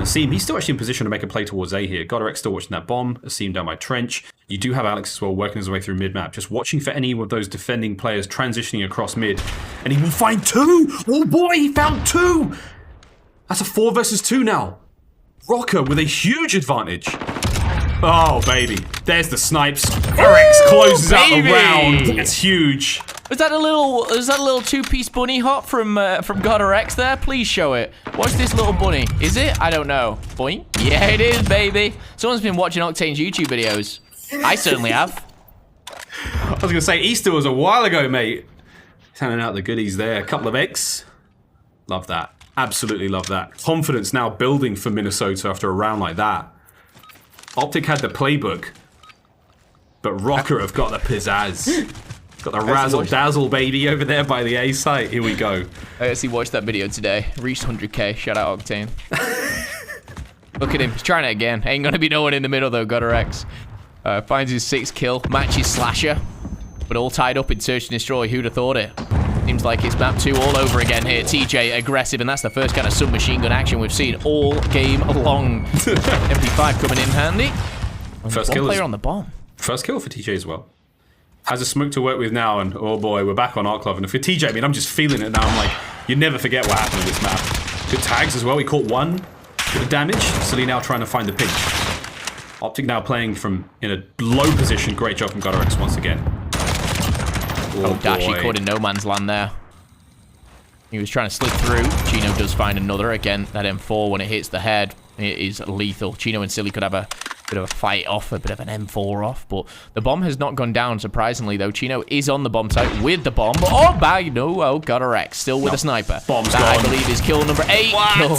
Asim, he's still actually in position to make a play towards A here. Røkkr still watching that bomb. Asim down by trench. You do have Alex as well working his way through mid-map, just watching for any of those defending players transitioning across mid. And he will find 2! Oh boy, he found 2! That's a 4 versus 2 now. Røkkr with a huge advantage. Oh, baby. There's the snipes. Røkkr closes out the round. That's huge. Was that a little two-piece bunny hop from Røkkr there? Please show it. Watch this little bunny. Is it? I don't know. Boing. Yeah, it is, baby. Someone's been watching Octane's YouTube videos. I certainly have. I was going to say, Easter was a while ago, mate. Handing out the goodies there. A couple of eggs. Love that. Absolutely love that. Confidence now building for Minnesota after a round like that. OpTic had the playbook, but Røkkr have got the pizzazz. Got the razzle-dazzle, baby, over there by the A site. Here we go. I actually watched that video today. Reached 100k. Shout out Octane. Look at him. He's trying it again. Ain't gonna be no one in the middle, though. Røkkr. Finds his 6th kill. Matches Slasher. But all tied up in search and destroy. Who'd have thought it? Seems like it's map 2 all over again here. TJ aggressive, and that's the first kind of submachine gun action we've seen all game long. MP5 coming in handy. First kill player on the bomb. First kill for TJ as well. Has a smoke to work with now, and oh boy, we're back on Arc Club. And for TJ, I mean, I'm just feeling it now. I'm like, you never forget what happened with this map. Good tags as well. He caught 1. Bit of damage. Silly now trying to find the pinch. OpTic now playing from in a low position. Great job from Røkkr once again. Oh, Dashy caught in no man's land there. He was trying to slip through. Chino does find another. Again, that M4, when it hits the head, it is lethal. Chino and Silly could have a bit of a fight off, a bit of an M4 off, but the bomb has not gone down, surprisingly, though. Chino is on the bomb site with the bomb. Oh, bag, no, oh, Røkkr, still with a sniper. Bomb's that, gone. I believe, is kill number 8. Kill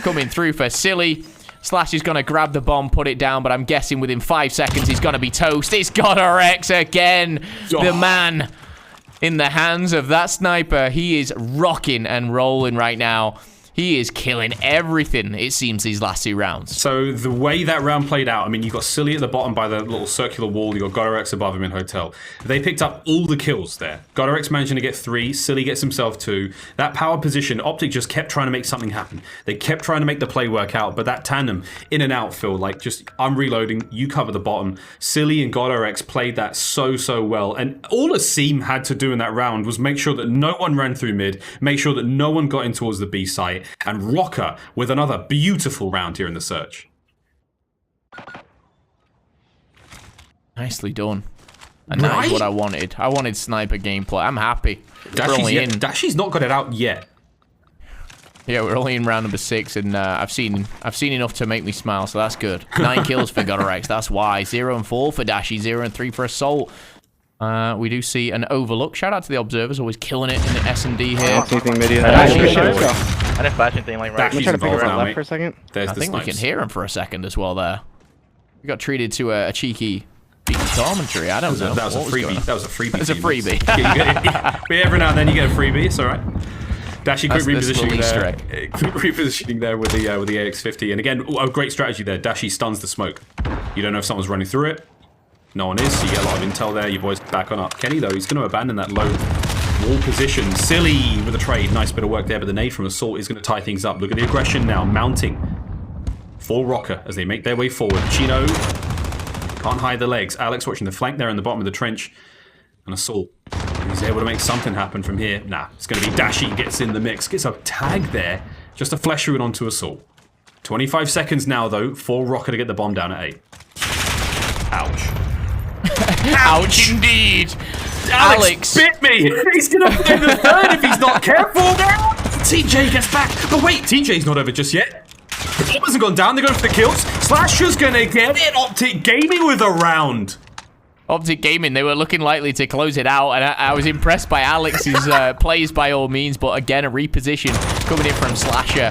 coming through for Silly. Slash is going to grab the bomb, put it down, but I'm guessing within 5 seconds he's going to be toast. It's Røkkr again. The man in the hands of that sniper. He is rocking and rolling right now. He is killing everything, it seems, these last 2 rounds. So the way that round played out, I mean, you've got Silly at the bottom by the little circular wall. You've got GodRx above him in Hotel. They picked up all the kills there. GodRx managing to get 3. Silly gets himself 2. That power position, OpTic just kept trying to make something happen. They kept trying to make the play work out, but that tandem, in and out, Phil, like just, I'm reloading, you cover the bottom. Silly and GodRx played that so well. And all a Seam had to do in that round was make sure that no one ran through mid, make sure that no one got in towards the B site, and Røkkr with another beautiful round here in the search. Nicely done. And that is what I wanted. I wanted sniper gameplay. I'm happy. Dashy's not got it out yet. Yeah, we're only in round number 6, and I've seen enough to make me smile, so that's good. 9 kills for GodRx, that's why. 0 and 4 for Dashy, 0 and 3 for Assault. We do see an overlook. Shout out to the observers, always killing it in the S&D here. I didn't flash anything like right. Dashy's involved now, left mate. for a second. There's I the think snipes. we can hear him for a second as well there. We got treated to a cheeky commentary. I don't know. That was a freebie. That was a freebie. It's a freebie. Every now and then you get a freebie. It's all right. Dashy quick That's repositioning the there. Quick repositioning there with the AX50. And again, a great strategy there. Dashy stuns the smoke. You don't know if someone's running through it. No one is. So you get a lot of intel there. Your boys back on up. Kenny though, he's going to abandon that low wall position. Silly with a trade. Nice bit of work there. But the nade from Assault is going to tie things up. Look at the aggression now mounting for Røkkr as they make their way forward. Chino can't hide the legs. Alex watching the flank there in the bottom of the trench. And Assault. He's able to make something happen from here. Nah, it's going to be Dashy gets in the mix. Gets a tag there. Just a flesh through it onto Assault. 25 seconds now, though, for Røkkr to get the bomb down at 8. Ouch. Ouch indeed. Alex bit me. He's going to play the third if he's not careful. TJ gets back. But wait, TJ's not over just yet. The bomb hasn't gone down. They're going for the kills. Slasher's going to get it. OpTic Gaming with a round. OpTic Gaming, they were looking likely to close it out, and I was impressed by Alex's plays by all means, but again, a reposition coming in from Slasher.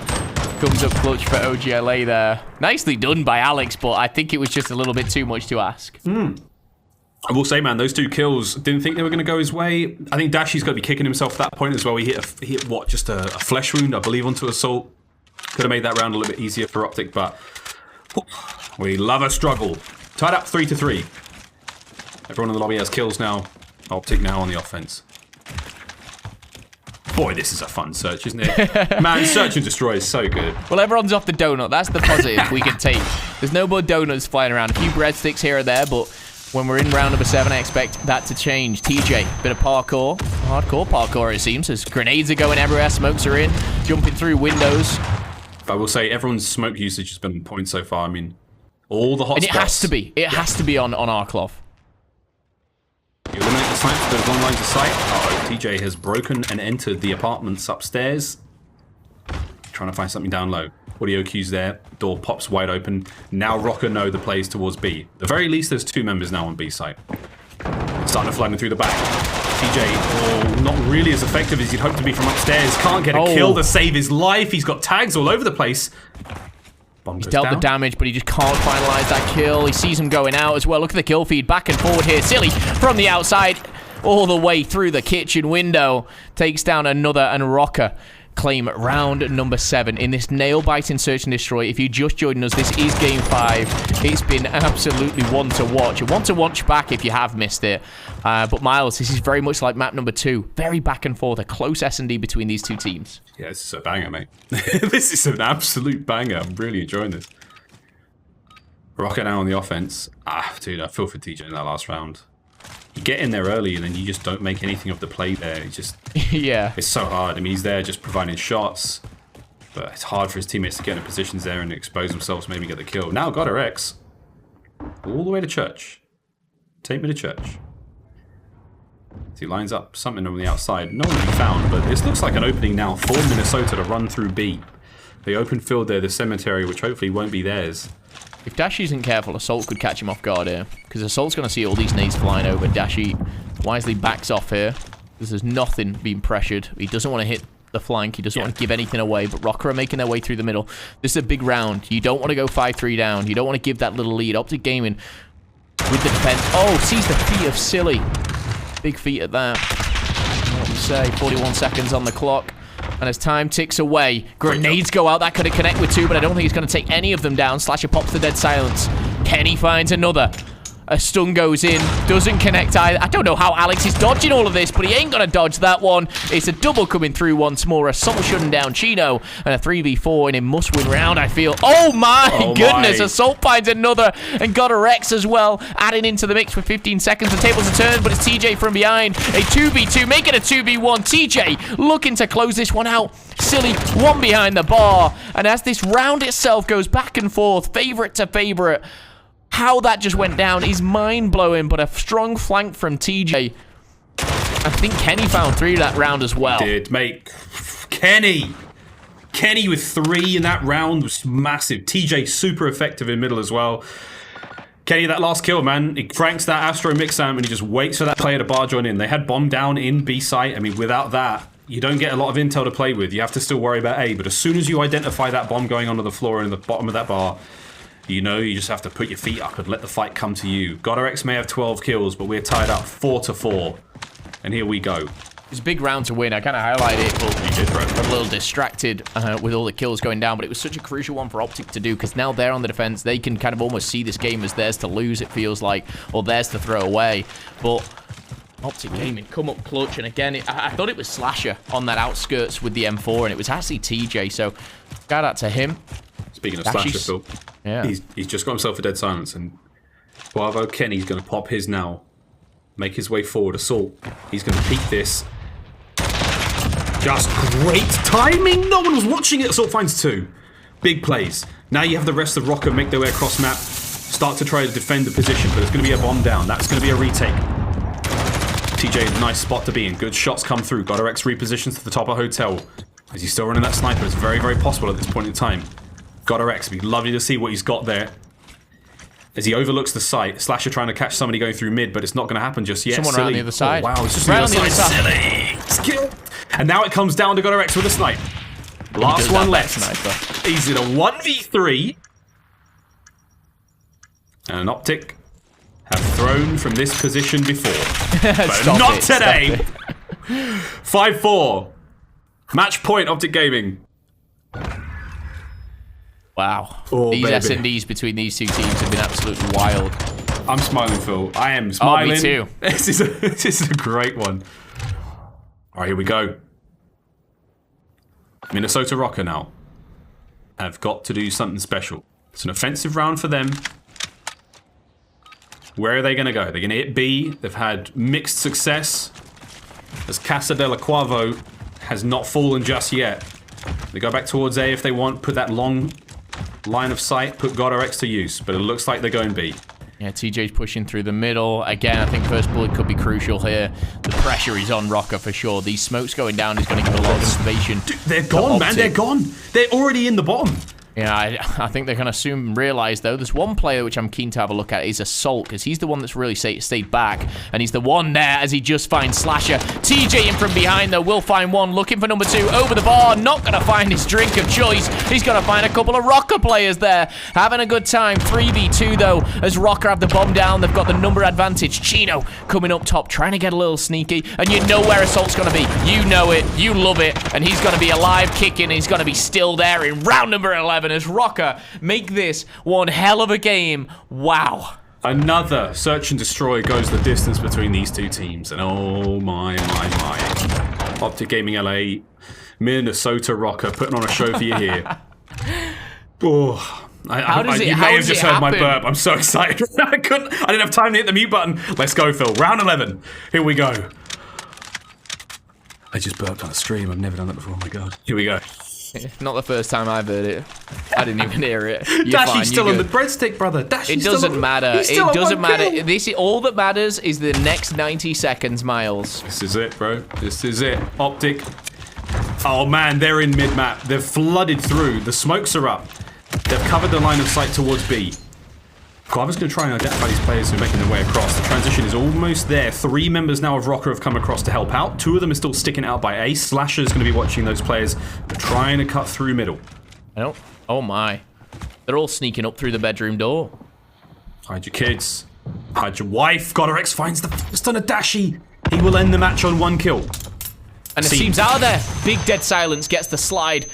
Comes up clutch for OGLA there. Nicely done by Alex, but I think it was just a little bit too much to ask. I will say, man, those 2 kills, didn't think they were going to go his way. I think Dashy's got to be kicking himself at that point as well. He hit what, just a flesh wound, I believe, onto Assault. Could have made that round a little bit easier for OpTic, but we love a struggle. Tied up 3-3. Everyone in the lobby has kills now. OpTic now on the offense. Boy, this is a fun search, isn't it? Man, search and destroy is so good. Well, everyone's off the donut. That's the positive we can take. There's no more donuts flying around. A few breadsticks here or there, but when we're in round number 7, I expect that to change. TJ, bit of parkour. Hardcore parkour, it seems, as grenades are going everywhere, smokes are in, jumping through windows. I will say, everyone's smoke usage has been on point so far. I mean, all the hot And spots. it has to be. It has to be on our cloth. You eliminate the snipes with those long lines of sight. Uh-oh, TJ has broken and entered the apartments upstairs. Trying to find something down low. Audio cues there. Door pops wide open. Now Røkkr know the plays towards B. At the very least, there's 2 members now on B site. Starting to flood in through the back. TJ, not really as effective as you'd hope to be from upstairs. Can't get a kill to save his life. He's got tags all over the place. He's dealt the damage, but he just can't finalize that kill. He sees him going out as well. Look at the kill feed back and forward here. Silly from the outside all the way through the kitchen window. Takes down another, and Røkkr claim round number 7 in this nail-biting search and destroy. If you just joined us, this is game 5. It's been absolutely one to watch. One to watch back if you have missed it. But Miles, this is very much like map number 2. Very back and forth, a close S&D between these 2 teams. Yeah, this is a banger, mate. This is an absolute banger. I'm really enjoying this. Røkkr now on the offense. Dude, I feel for TJ in that last round. You get in there early and then you just don't make anything of the play there. It's just, yeah, it's so hard. I mean, he's there just providing shots, but it's hard for his teammates to get in positions there and expose themselves, maybe get the kill. Now GodRx all the way to church. Take me to church. So he lines up something on the outside. No one to be found, but this looks like an opening now for Minnesota to run through B. The open field there, the cemetery, which hopefully won't be theirs. If Dashy isn't careful, Assault could catch him off guard here. Because Assault's going to see all these nades flying over. Dashy wisely backs off here. Because there's nothing being pressured. He doesn't want to hit the flank. He doesn't want to give anything away. But Røkkr are making their way through the middle. This is a big round. You don't want to go 5-3 down. You don't want to give that little lead. OpTic Gaming with the defense. Oh, sees the feet of Silly. Big feet at that. What do you say? 41 seconds on the clock. And as time ticks away, grenades go out. That could have connect with 2, but I don't think he's going to take any of them down. Slasher pops the dead silence. Kenny finds another. A stun goes in, doesn't connect either. I don't know how Alex is dodging all of this, but he ain't gonna dodge that one. It's a double coming through once more. Assault shutting down Chino, and a 3v4 in a must-win round, I feel. Oh my goodness, Assault finds another, and got a Rex as well, adding into the mix for 15 seconds. The tables are turned, but it's TJ from behind. A 2v2, making a 2v1. TJ looking to close this one out. Silly, one behind the bar. And as this round itself goes back and forth, favorite to favorite, how that just went down is mind-blowing, but a strong flank from TJ. I think Kenny found 3 that round as well. He did, mate. Kenny with 3 in that round was massive. TJ super effective in middle as well. Kenny, that last kill, man, he cranks that Astro Mix-Amp and he just waits for that player to bar join in. They had bomb down in B site. I mean, without that, you don't get a lot of intel to play with. You have to still worry about A, but as soon as you identify that bomb going onto the floor in the bottom of that bar, you know, you just have to put your feet up and let the fight come to you. GodRx may have 12 kills, but we're tied up 4-4. And here we go. It's a big round to win. I kind of highlighted it, but I'm a little distracted with all the kills going down. But it was such a crucial one for OpTic to do, because now they're on the defense. They can kind of almost see this game as theirs to lose, it feels like, or theirs to throw away. But OpTic Gaming come up clutch. And again, I thought it was Slasher on that outskirts with the M4, and it was actually TJ. So, shout out to him. Speaking of Slasher, Phil, yeah, he's just got himself a dead silence, and Guavo Kenny's going to pop his now, make his way forward. Assault, he's going to peek this. Just great timing. No one was watching it. Assault finds 2. Big plays. Now you have the rest of Røkkr make their way across map, start to try to defend the position, but there's going to be a bomb down. That's going to be a retake. TJ, nice spot to be in. Good shots come through. GodRx repositions to the top of hotel. Is he still running that sniper? It's very, very possible at this point in time. GodRx, it'd be lovely to see what he's got there. As he overlooks the site, Slasher trying to catch somebody going through mid, but it's not going to happen just yet. Someone right on the other side. Oh, wow, it's just right on the other side. Silly skill. And now it comes down to GodRx with a snipe. Last one left. He's in a 1v3. And an OpTic have thrown from this position before. But not today. 5-4. Match point, OpTic Gaming. Wow. Oh, these baby. S&Ds between these two teams have been absolutely wild. I'm smiling, Phil. I am smiling. Oh, me too. This is a great one. All right, here we go. Minnesota Røkkr now have got to do something special. It's an offensive round for them. Where are they going to go? They're going to hit B. They've had mixed success, as Casa de la Quavo has not fallen just yet. They go back towards A if they want, put that long line of sight, put GodRx to use, but it looks like they're going B. Yeah, TJ's pushing through the middle. Again, I think first bullet could be crucial here. The pressure is on Røkkr for sure. These smokes going down is going to give a lot of information. Dude, they're gone, man. They're gone. They're already in the bottom. Yeah, I think they're going to soon realize, though, there's one player which I'm keen to have a look at is Assault, because he's the one that's really stayed back, and he's the one there as he just finds Slasher. TJ in from behind, though, will find one, looking for number 2, over the bar, not going to find his drink of choice. He's going to find a couple of Røkkr players there, having a good time. 3v2, though, as Røkkr have the bomb down. They've got the number advantage. Chino coming up top, trying to get a little sneaky, and you know where Assault's going to be. You know it, you love it, and he's going to be alive, kicking, and he's going to be still there in round number 11 as Røkkr make this one hell of a game. Wow. Another search and destroy goes the distance between these two teams, and oh my. OpTic Gaming LA, Minnesota Røkkr putting on a show for you here. Oh, you may have just heard my burp. I'm so excited. I didn't have time to hit the mute button. Let's go, Phil. Round 11. Here we go. I just burped on a stream. I've never done that before. Oh my god. Here we go. Not the first time I've heard it. I didn't even hear it. Dashy's still on the breadstick, brother. It doesn't matter. It doesn't matter. All that matters is the next 90 seconds, Miles. This is it, bro. This is it. OpTic. Oh man, they're in mid-map. They've flooded through. The smokes are up. They've covered the line of sight towards B. Quava's going to try and identify these players who are making their way across. The transition is almost there. 3 members now of Røkkr have come across to help out. 2 of them are still sticking out by A. Slasher's going to be watching those players. They're trying to cut through middle. Oh my. They're all sneaking up through the bedroom door. Hide your kids. Hide your wife. GodRx finds the first on a Dashy. He will end the match on 1 kill. And Asim's out of there. Big dead silence gets the slide.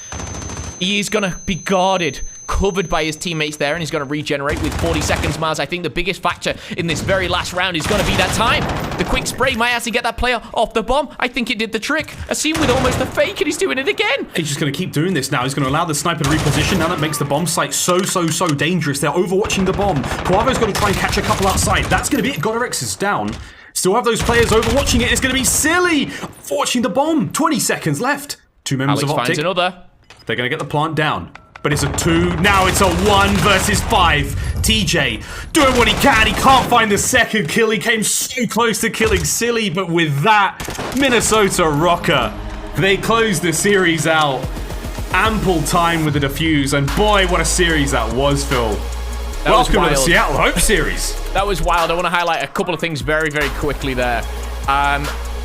He is going to be guarded, covered by his teammates there, and he's going to regenerate with 40 seconds, Miles. I think the biggest factor in this very last round is going to be that time. The quick spray might actually get that player off the bomb. I think it did the trick. Asim with almost a fake, and he's doing it again. He's just going to keep doing this now. He's going to allow the sniper to reposition. Now that makes the bomb site so dangerous. They're overwatching the bomb. Quavo's got to try and catch a couple outside. That's going to be it. Godorex is down. Still have those players overwatching it. It's going to be silly. Watching the bomb. 20 seconds left. 2 members Alex of OpTic. finds another. They're going to get the plant down. But it's a 2. Now it's a 1 versus 5. TJ doing what he can. He can't find the second kill. He came so close to killing Silly. But with that, Minnesota Røkkr, they closed the series out. Ample time with the defuse. And boy, what a series that was, Phil. Welcome to the Seattle Hope series. That was wild. I want to highlight a couple of things very quickly there.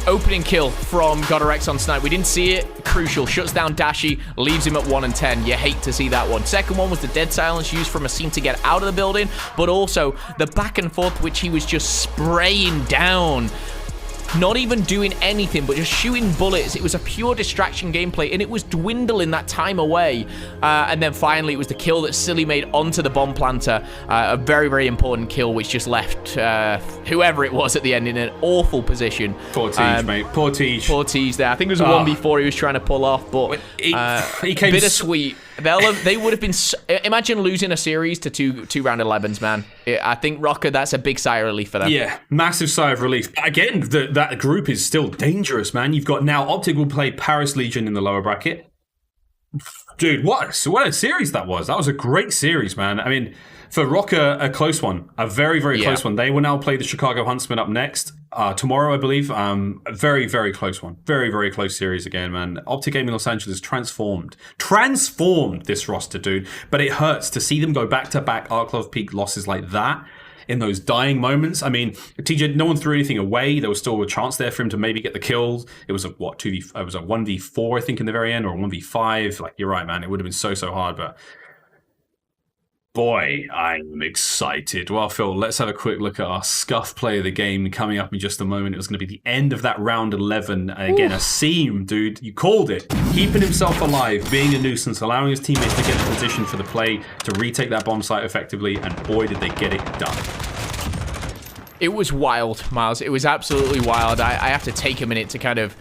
Opening kill from Godorex on snipe. We didn't see it. Crucial. Shuts down Dashi. Leaves him at 1 and 10. You hate to see that one. Second one was the dead silence used from Asim to get out of the building, but also the back and forth which he was just spraying down. Not even doing anything, but just shooting bullets. It was a pure distraction gameplay, and it was dwindling that time away. And then finally, it was the kill that Silly made onto the bomb planter. A very important kill, which just left whoever it was at the end in an awful position. Poor Tej, mate. Poor Tej. Poor Tej there. I think it was a 1v4 he was trying to pull off, but he came bittersweet. They would have been... imagine losing a series to two round 11s, man. I think Røkkr, that's a big sigh of relief for them. Yeah, massive sigh of relief. Again, that group is still dangerous, man. You've got now OpTic will play Paris Legion in the lower bracket. Dude, what a series that was. That was a great series, man. I mean, for Røkkr, a close one. A very close one. They will now play the Chicago Huntsmen up next. Tomorrow, I believe. A very close one. Very close series again, man. OpTic Gaming Los Angeles transformed this roster, dude. But it hurts to see them go back-to-back Arclov Peak losses like that in those dying moments. I mean, TJ, no one threw anything away. There was still a chance there for him to maybe get the kills. It was a 1v4, I think, in the very end, or a 1v5. Like, you're right, man. It would have been so hard, but boy, I'm excited. Well, Phil, let's have a quick look at our scuff play of the game coming up in just a moment. It was going to be the end of that round 11. And again, Asim, dude, you called it. Keeping himself alive, being a nuisance, allowing his teammates to get in position for the play to retake that bomb site effectively. And boy, did they get it done. It was wild, Miles. It was absolutely wild. I have to take a minute to kind of...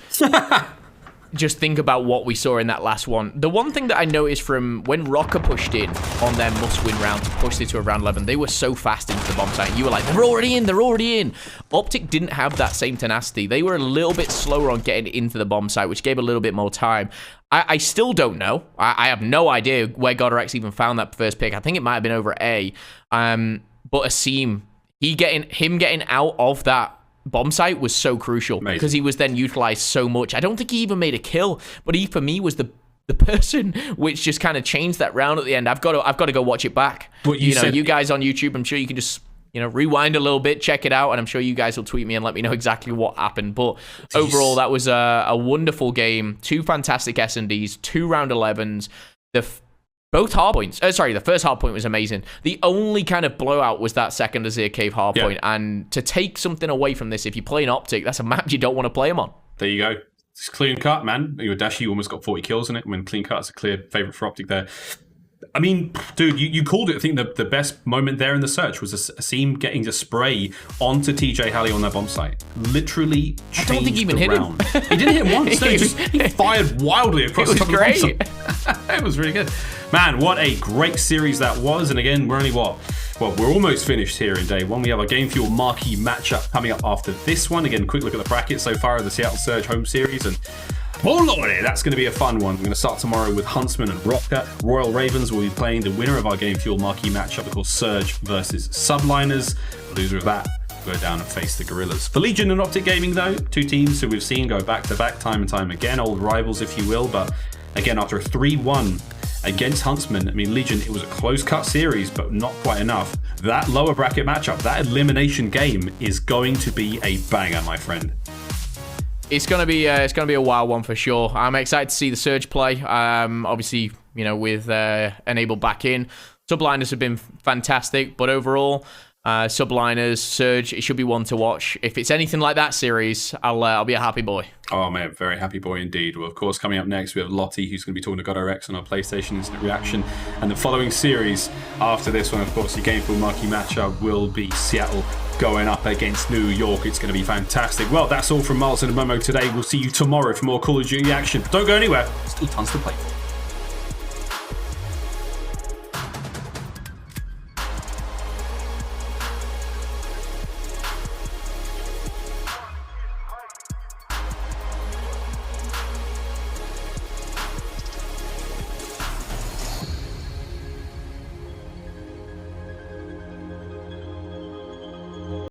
just think about what we saw in that last one. The one thing that I noticed from when Røkkr pushed in on their must-win round, pushed it to a round 11, they were so fast into the bomb site. You were like, they're already in. OpTic didn't have that same tenacity. They were a little bit slower on getting into the bomb site, which gave a little bit more time. I still don't know. I have no idea where Godorex even found that first pick. I think it might have been over A. But Asim, him getting out of that bomb site was so crucial because he was then utilized so much. I don't think he even made a kill, but he for me was the person which just kind of changed that round at the end. I've got to go watch it back. But you guys on YouTube, I'm sure you can just rewind a little bit, check it out, and I'm sure you guys will tweet me and let me know exactly what happened. But overall, that was a wonderful game. 2 fantastic S&Ds, 2 round 11s. Both hard points. The first hard point was amazing. The only kind of blowout was that second Azir Cave hard point. And to take something away from this, if you play an OpTic, that's a map you don't want to play him on. There you go. It's clean cut, man. Your Dashi almost got 40 kills in it. When clean cut is a clear favorite for OpTic there. I mean, dude, you called it. I think the best moment there in the search was Asim getting to spray onto TJ Halley on that bomb site. Literally changed the round. I don't think he even hit him. He didn't hit him once. No, he fired wildly across the top of the bomb site. It was really good. Man, what a great series that was. And again, we're only we're almost finished here in day 1. We have a Game Fuel marquee matchup coming up after this one. Again, quick look at the bracket so far of the Seattle Surge home series. And oh lordy, that's going to be a fun one. We're going to start tomorrow with Huntsmen and Røkkr. Royal Ravens will be playing the winner of our Game Fuel marquee matchup called Surge versus Subliners. The loser of that go down and face the Guerrillas. For Legion and OpTic Gaming, though, 2 teams who we've seen go back-to-back time and time again. Old rivals, if you will. But again, after a 3-1 against Huntsmen, I mean, Legion, it was a close-cut series, but not quite enough. That lower bracket matchup, that elimination game is going to be a banger, my friend. It's gonna be a wild one for sure. I'm excited to see the Surge play. Obviously, with Enable back in, Subliners have been fantastic, but overall, Subliners, Surge, it should be one to watch. If it's anything like that series, I'll be a happy boy. Oh man, very happy boy indeed. Well, of course, coming up next, we have Lottie, who's going to be talking to GodRX on our PlayStation Instant Reaction. And the following series after this one, of course, the Gameful marquee matchup will be Seattle going up against New York. It's going to be fantastic. Well, that's all from Miles and Momo today. We'll see you tomorrow for more Call of Duty action. Don't go anywhere. Still tons to play for.